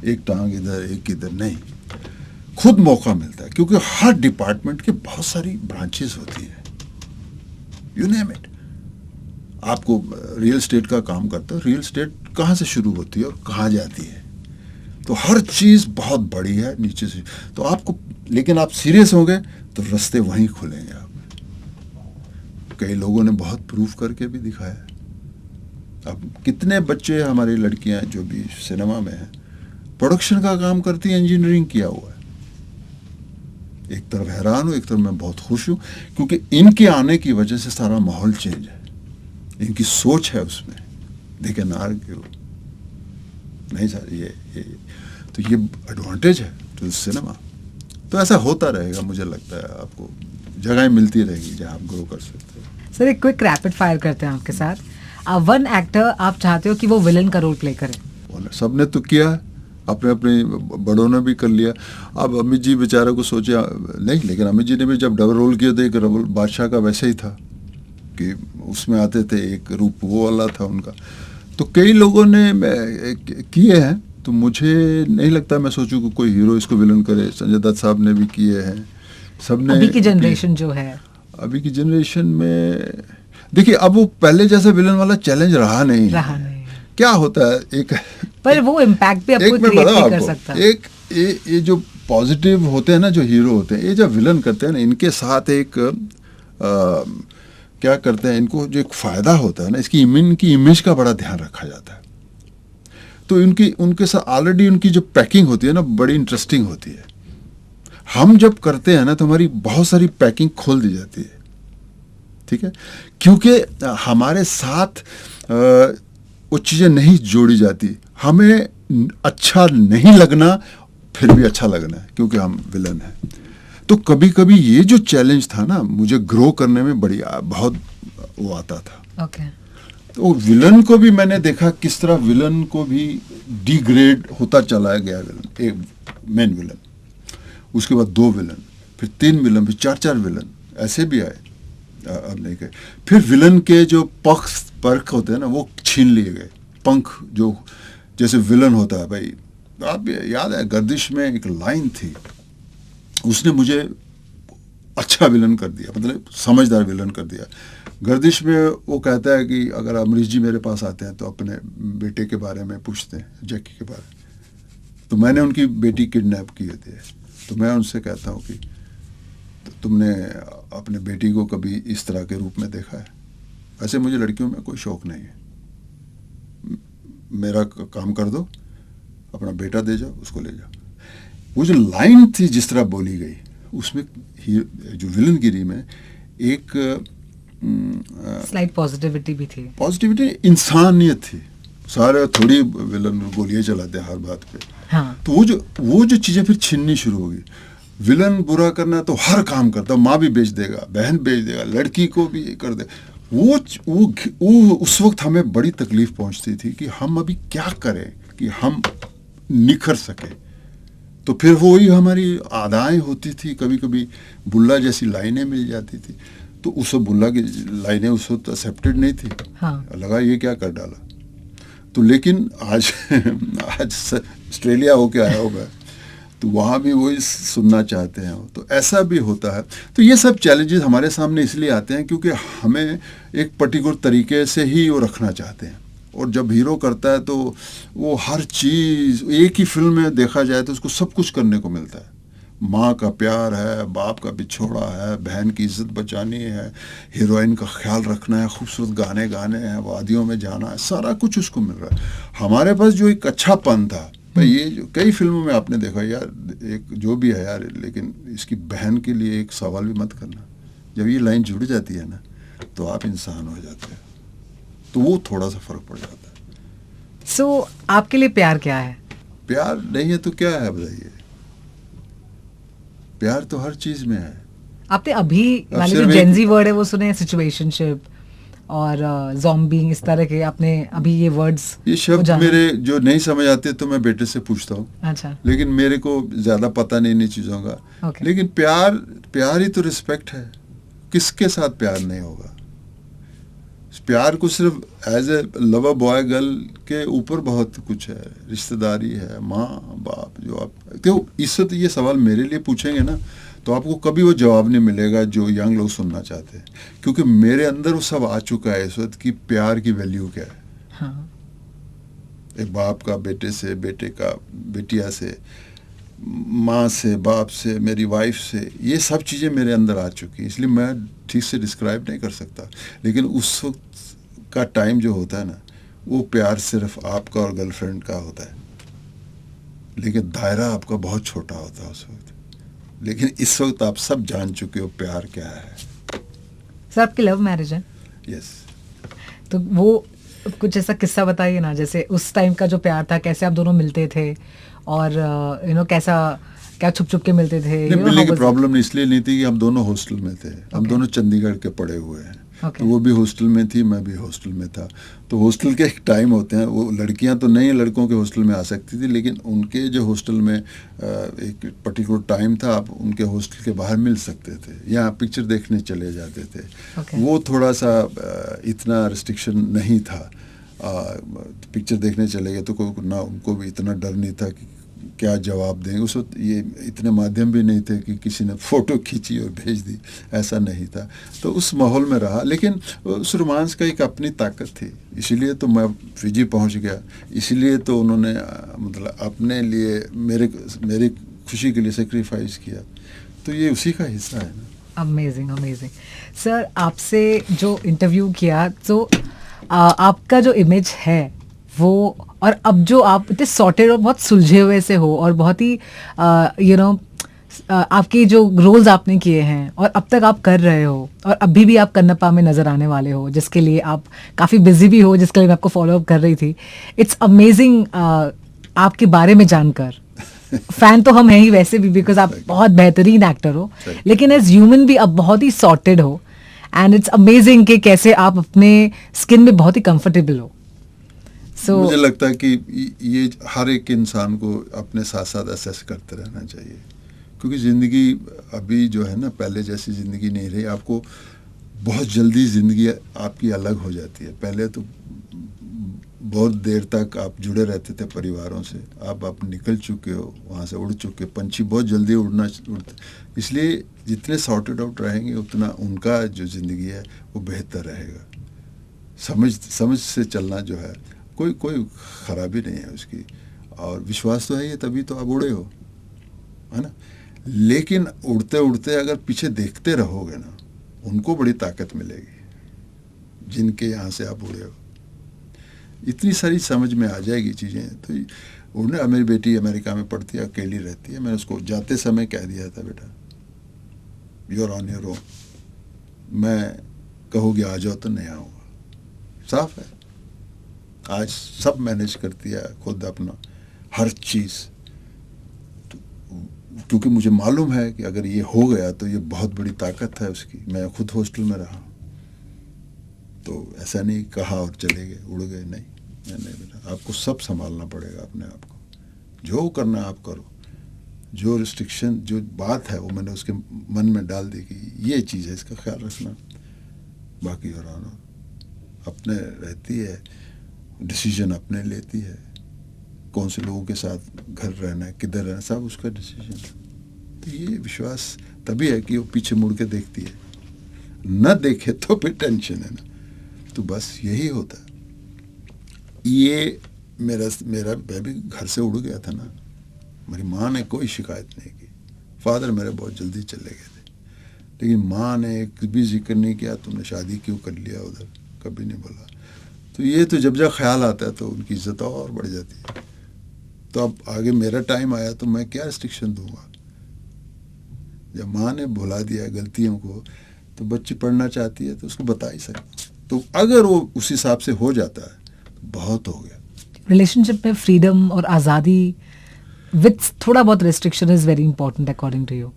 एक टांग इधर एक इधर नहीं, खुद मौका मिलता है। क्योंकि हर डिपार्टमेंट के बहुत सारी ब्रांचेस होती है, यू नेम इट। आपको रियल स्टेट का काम करते हो, रियल स्टेट कहाँ से शुरू होती है और कहाँ जाती है, तो हर चीज़ बहुत बड़ी है नीचे से। तो आपको, लेकिन आप सीरियस हो गए तो रास्ते वहीं खुलेंगे। आप कई लोगों ने बहुत प्रूफ करके भी दिखाया। अब कितने बच्चे, हमारी लड़कियां जो भी सिनेमा में हैं, प्रोडक्शन का काम करती हैं, इंजीनियरिंग किया हुआ है। एक तरफ हैरान हूँ, एक तरफ मैं बहुत खुश हूँ, क्योंकि इनके आने की वजह से सारा माहौल चेंज है, इनकी सोच है उसमें। दे कैन आर्ग्यू नहीं सर, ये तो ये एडवांटेज है टू सिनेमा। तो ऐसा होता रहेगा, मुझे लगता है आपको जगह मिलती रहेगी जहाँ आप ग्रो कर सकते हो। सर एक क्विक रैपिड फायर करते हैं आपके साथ। वन एक्टर आप चाहते हो कि वो विलन का रोल प्ले करे? सबने तो किया है, अपने अपने बड़ों ने भी कर लिया। अब अमित जी बेचारे को सोचे नहीं, लेकिन अमित जी ने भी जब डबल रोल किया था, एक रोल बादशाह का वैसे ही था कि उसमें आते थे, एक रूप वो वाला था उनका। तो कई लोगों ने किए हैं, तो मुझे नहीं लगता मैं सोचूं कि कोई हीरो इसको विलन करे। संजय दत्त साहब ने भी किए हैं, सबने अभी की जनरेशन जो है, अभी की जनरेशन में देखिए, अब वो पहले जैसा विलन वाला चैलेंज रहा नहीं है। क्या होता है, एक पर वो इम्पैक्ट भी आपको एक मैं क्रिएट बताऊं नहीं कर आपको, सकता। एक ये जो पॉजिटिव होते हैं ना, जो हीरो होते हैं, ये जब विलन करते हैं ना, इनके साथ एक क्या करते हैं, इनको जो एक फायदा होता है ना, इनकी इमेज का बड़ा ध्यान रखा जाता है। तो उनके साथ ऑलरेडी उनकी जो पैकिंग होती है ना, बड़ी इंटरेस्टिंग होती है। हम जब करते हैं ना, तो हमारी बहुत सारी पैकिंग खोल दी जाती है, ठीक है, क्योंकि हमारे साथ वो चीज़ें नहीं जोड़ी जाती। हमें अच्छा नहीं लगना, फिर भी अच्छा लगना है, क्योंकि हम विलन हैं। तो कभी कभी ये जो चैलेंज था ना, मुझे ग्रो करने में बहुत वो आता था। ओके। तो विलन को भी मैंने देखा किस तरह विलन को भी डिग्रेड होता चला गया। विलन, एक मेन विलन, उसके बाद 2 विलन, फिर 3 विलन, फिर 4 विलन, ऐसे भी आए। अब नहीं गए। फिर विलन के जो पर्क होते हैं ना, वो छीन लिए गए। पंख, जो जैसे विलन होता है भाई, आप याद है गर्दिश में एक लाइन थी, उसने मुझे अच्छा विलन कर दिया, मतलब समझदार विलन कर दिया। गर्दिश में वो कहता है कि अगर अमरीश जी मेरे पास आते हैं तो अपने बेटे के बारे में पूछते हैं, जैकी के बारे में। तो मैंने उनकी बेटी किडनैप की होती है, तो मैं उनसे कहता हूँ कि तुमने अपने बेटी को कभी इस तरह के रूप में देखा है? ऐसे मुझे लड़कियों में कोई शौक नहीं है, मेरा काम कर दो, अपना बेटा दे जाओ, उसको ले जाओ। वो जो लाइन थी जिस तरह बोली गई, उसमें जो विलन गिरी में एक स्लाइट पॉजिटिविटी भी थी। पॉजिटिविटी, इंसानियत थी। सारे थोड़ी विलन गोलियां चलाते हैं हर बात पे। हाँ। तो वो जो चीज़ें फिर छीननी शुरू होगी। विलन बुरा करना तो हर काम करता, माँ भी बेच देगा, बहन बेच देगा, लड़की को भी कर दे। वो उस वक्त हमें बड़ी तकलीफ पहुंचती थी कि हम अभी क्या करें कि हम निखर सके। तो फिर वही हमारी आदाएं होती थी। कभी कभी बुल्ला जैसी लाइनें मिल जाती थी, तो उस बुल्ला की लाइनें उस वक्त एक्सेप्टेड नहीं थी। हाँ। लगा ये क्या कर डाला। तो लेकिन आज ऑस्ट्रेलिया होके आया हूँ मैं, तो वहाँ भी वही सुनना चाहते हैं। तो ऐसा भी होता है। तो ये सब चैलेंजेस हमारे सामने इसलिए आते हैं क्योंकि हमें एक पर्टिकुलर तरीके से ही वो रखना चाहते हैं। और जब हीरो करता है तो वो हर चीज़, एक ही फिल्म में देखा जाए तो उसको सब कुछ करने को मिलता है। माँ का प्यार है, बाप का बिछोड़ा है, बहन की इज्जत बचानी है, हीरोइन का ख्याल रखना है, खूबसूरत गाने गाने हैं, वादियों में जाना है, सारा कुछ उसको मिल रहा है। हमारे पास जो एक अच्छापन था भाई, ये जो कई फिल्मों में आपने देखा यार, एक जो भी है यार, लेकिन इसकी बहन के लिए एक सवाल भी मत करना। जब ये लाइन जुड़ जाती है ना, तो आप इंसान हो जाते हैं। तो वो थोड़ा सा फर्क पड़ जाता है। सो आपके लिए प्यार क्या है? प्यार नहीं है तो क्या है बताइए? प्यार तो हर चीज में है। आपने अभी वाले जो जेनजी वर्ड है वो सुने, सिचुएशनशिप और ज़ॉम्बी, इस तरह के आपने अभी ये वर्ड्स? ये शब्द मेरे जो नहीं समझ आते तो मैं बेटे से पूछता हूँ। अच्छा। लेकिन मेरे को ज्यादा पता नहीं इन चीजों का। Okay. लेकिन प्यार ही तो रिस्पेक्ट है। किसके साथ प्यार नहीं होगा? प्यार को सिर्फ as a lover boy girl के ऊपर बहुत कुछ है, रिश्तेदारी है, माँ बाप। जो आप क्यों इससे तो ये सवाल मेरे लिए पूछेंगे ना, तो आपको कभी वो जवाब नहीं मिलेगा जो यंग लोग सुनना चाहते हैं, क्योंकि मेरे अंदर वो सब आ चुका है इस वक्त कि प्यार की वैल्यू क्या है। हाँ। एक बाप का बेटे से, बेटे का बेटिया से, माँ से, बाप से, मेरी वाइफ से, ये सब चीज़ें मेरे अंदर आ चुकी हैं। इसलिए मैं ठीक से डिस्क्राइब नहीं कर सकता। लेकिन उस वक्त का टाइम जो होता है ना, वो प्यार सिर्फ आपका और गर्लफ्रेंड का होता है, लेकिन दायरा आपका बहुत छोटा होता है उस वक्त। लेकिन इस वक्त आप सब जान चुके हो प्यार क्या है। सर, आपकी लव मैरिज है? यस। तो वो कुछ ऐसा किस्सा बताइए ना, जैसे उस टाइम का जो प्यार था, कैसे आप दोनों मिलते थे और कैसा, क्या छुप छुप के मिलते थे? मिलने की प्रॉब्लम इसलिए नहीं थी कि हम दोनों हॉस्टल में थे। हम दोनों चंडीगढ़ के पढ़े हुए हैं। तो वो भी हॉस्टल में थी, मैं भी हॉस्टल में था। तो हॉस्टल के एक टाइम होते हैं, वो लड़कियां तो नहीं लड़कों के हॉस्टल में आ सकती थी, लेकिन उनके जो हॉस्टल में एक पर्टिकुलर टाइम था, आप उनके हॉस्टल के बाहर मिल सकते थे या पिक्चर देखने चले जाते थे। वो थोड़ा सा इतना रिस्ट्रिक्शन नहीं था। पिक्चर देखने चले गए तो कोई ना, उनको भी इतना डर नहीं था कि क्या जवाब दें। उस वक्त ये इतने माध्यम भी नहीं थे कि किसी ने फ़ोटो खींची और भेज दी, ऐसा नहीं था। तो उस माहौल में रहा, लेकिन उस रोमांस का एक अपनी ताकत थी, इसीलिए तो मैं फिजी पहुंच गया, इसीलिए तो उन्होंने मतलब अपने लिए मेरी खुशी के लिए सेक्रीफाइस किया। तो ये उसी का हिस्सा है ना। Amazing amazing. सर, आपसे जो इंटरव्यू किया तो आपका जो इमेज है वो, और अब जो आप इतने सॉर्टेड और बहुत सुलझे हुए से हो, और बहुत ही आपके जो रोल्स आपने किए हैं और अब तक आप कर रहे हो, और अभी भी आप कन्नप्पा में नज़र आने वाले हो, जिसके लिए आप काफ़ी बिजी भी हो, जिसके लिए मैं आपको फॉलो अप कर रही थी। इट्स अमेजिंग आपके बारे में जानकर। फैन तो हम हैं ही वैसे भी, बिकॉज आप बहुत बेहतरीन एक्टर हो, लेकिन एज ह्यूमन भी आप बहुत ही सॉर्टेड हो, एंड इट्स अमेजिंग कि कैसे आप अपने स्किन में बहुत ही कंफर्टेबल हो। मुझे लगता है कि ये हर एक इंसान को अपने साथ साथ असेस करते रहना चाहिए, क्योंकि ज़िंदगी अभी जो है ना, पहले जैसी ज़िंदगी नहीं रही। आपको बहुत जल्दी ज़िंदगी आपकी अलग हो जाती है। पहले तो बहुत देर तक आप जुड़े रहते थे परिवारों से, आप निकल चुके हो वहाँ से, उड़ चुके। पंछी बहुत जल्दी उड़ते, इसलिए जितने सॉर्टेड आउट रहेंगे उतना उनका जो ज़िंदगी है वो बेहतर रहेगा। समझ से चलना जो है, कोई ख़राबी नहीं है उसकी, और विश्वास तो है, ये तभी तो आप उड़े हो, है ना। लेकिन उड़ते उड़ते अगर पीछे देखते रहोगे ना, उनको बड़ी ताकत मिलेगी जिनके यहाँ से आप उड़े हो। इतनी सारी समझ में आ जाएगी चीज़ें। तो उन्हें, मेरी बेटी अमेरिका में पढ़ती है, अकेली रहती है, मैंने उसको जाते समय कह दिया था, बेटा you are on your own, मैं कहोगे आ जाओ तो नहीं आऊँगा। साफ है, आज सब मैनेज करती है खुद अपना हर चीज़, तो क्योंकि मुझे मालूम है कि अगर ये हो गया तो ये बहुत बड़ी ताकत है उसकी। मैं खुद हॉस्टल में रहा, तो ऐसा नहीं कहा और चले गए, उड़ गए, नहीं बेटा, आपको सब संभालना पड़ेगा अपने आप को। जो करना आप करो, जो रिस्ट्रिक्शन, जो बात है वो मैंने उसके मन में डाल दी कि ये चीज़ है, इसका ख्याल रखना। बाकी और अपने रहती है, डिसीजन अपने लेती है, कौन से लोगों के साथ घर रहना है, किधर रहना, सब उसका डिसीजन है। तो ये विश्वास तभी है कि वो पीछे मुड़ के देखती है, न देखे तो फिर टेंशन है ना। तो बस यही होता है। ये मेरा मैं भी घर से उड़ गया था ना, मेरी माँ ने कोई शिकायत नहीं की। फादर मेरे बहुत जल्दी चले गए थे, लेकिन माँ ने कभी जिक्र नहीं किया तुमने शादी क्यों कर लिया उधर, कभी नहीं बोला। तो ये तो जब ख्याल आता है तो उनकी इज्जत और बढ़ जाती है। तो अब आगे मेरा टाइम आया तो मैं क्या रिस्ट्रिक्शन दूंगा। जब माँ ने भुला दिया गलतियों को, तो बच्ची पढ़ना चाहती है तो उसको बता ही सकते। तो अगर वो उस हिसाब से हो जाता है तो बहुत हो गया। रिलेशनशिप में फ्रीडम और आज़ादी विद थोड़ा बहुत restriction is very important according to you.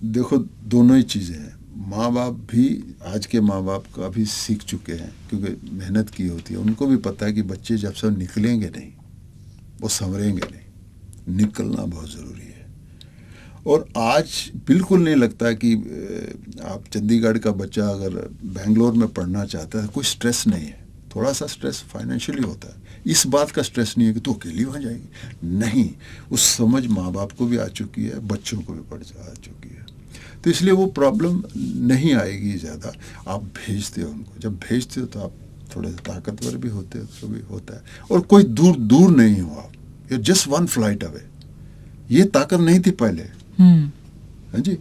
देखो, दोनों ही चीज़ें हैं। माँ बाप भी, आज के माँ बाप का भी सीख चुके हैं, क्योंकि मेहनत की होती है। उनको भी पता है कि बच्चे जब सब निकलेंगे नहीं, वो संवरेंगे नहीं, निकलना बहुत ज़रूरी है। और आज बिल्कुल नहीं लगता कि आप चंडीगढ़ का बच्चा अगर बेंगलोर में पढ़ना चाहता है, कोई स्ट्रेस नहीं है। थोड़ा सा स्ट्रेस फाइनेंशियली होता है, इस बात का स्ट्रेस नहीं है कि तू अकेली वहाँ जाएगी, नहीं। उस समझ माँ बाप को भी आ चुकी है, बच्चों को भी आ चुकी है। तो इसलिए वो प्रॉब्लम नहीं आएगी ज़्यादा। आप भेजते हो उनको, जब भेजते हो तो आप थोड़े ताकतवर भी होते हो, तो भी होता है। और कोई दूर नहीं हो आप, you just one flight away. ये ताकत नहीं थी पहले। हाँ जी,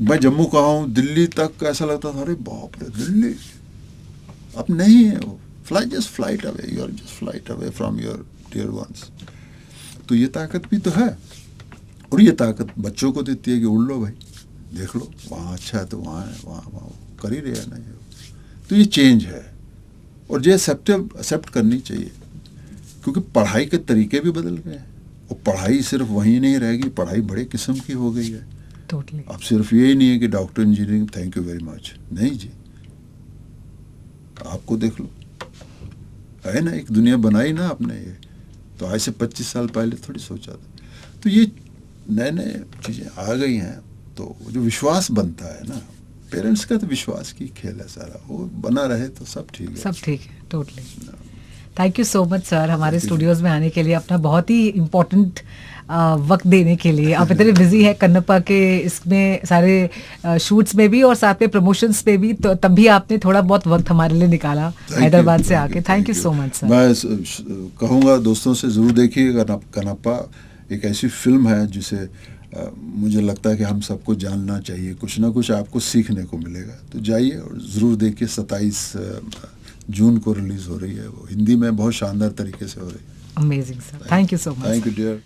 मैं जम्मू का हूँ, दिल्ली तक ऐसा लगता था अरे बाप रे दिल्ली, अब नहीं है वो। Just flight away, you are just flight away from your dear ones. तो ये ताकत भी तो है, और ये ताकत बच्चों को देती है कि उड़ लो भाई, देख लो वहाँ अच्छा है तो वहाँ है, वहाँ कर ही रहे हैं ना ये। तो ये चेंज है, और ये एक्सेप्ट करनी चाहिए, क्योंकि पढ़ाई के तरीके भी बदल गए हैं। और पढ़ाई सिर्फ वहीं नहीं रहेगी, पढ़ाई बड़े किस्म की हो गई है। Totally. अब सिर्फ यही नहीं है कि doctor, engineering, thank you very much, नहीं जी। आपको देख लो, है ना, एक दुनिया बनाई ना आपने। ये तो आज से 25 साल पहले थोड़ी सोचा था। तो ये नए चीज़ें आ गई हैं, तो जो विश्वास बनता है ना, पेरेंट्स का तो विश्वास की खेल है सारा, वो बना रहे तो सब ठीक है। सब ठीक है, totally. Thank you so much sir, हमारे स्टूडियोज में आने के लिए, अपना बहुत ही इम्पोर्टेंट वक्त देने के लिए। आप इतने बिजी है कन्नप्पा के इसमें सारे शूट्स में भी और साथ में प्रमोशंस में भी, तो तब भी आपने थोड़ा बहुत वक्त हमारे लिए निकाला हैदराबाद से आके। Thank you so much sir. मैं कहूँगा दोस्तों से ज़रूर देखिए कन्नप्पा, एक ऐसी फिल्म है जिसे मुझे लगता है कि हम सबको जानना चाहिए, कुछ ना कुछ आपको सीखने को मिलेगा। तो जाइए और ज़रूर देखिए। 27 जून को रिलीज़ हो रही है वो, हिंदी में बहुत शानदार तरीके से हो रही है। Amazing sir, thank you so much. Thank you dear.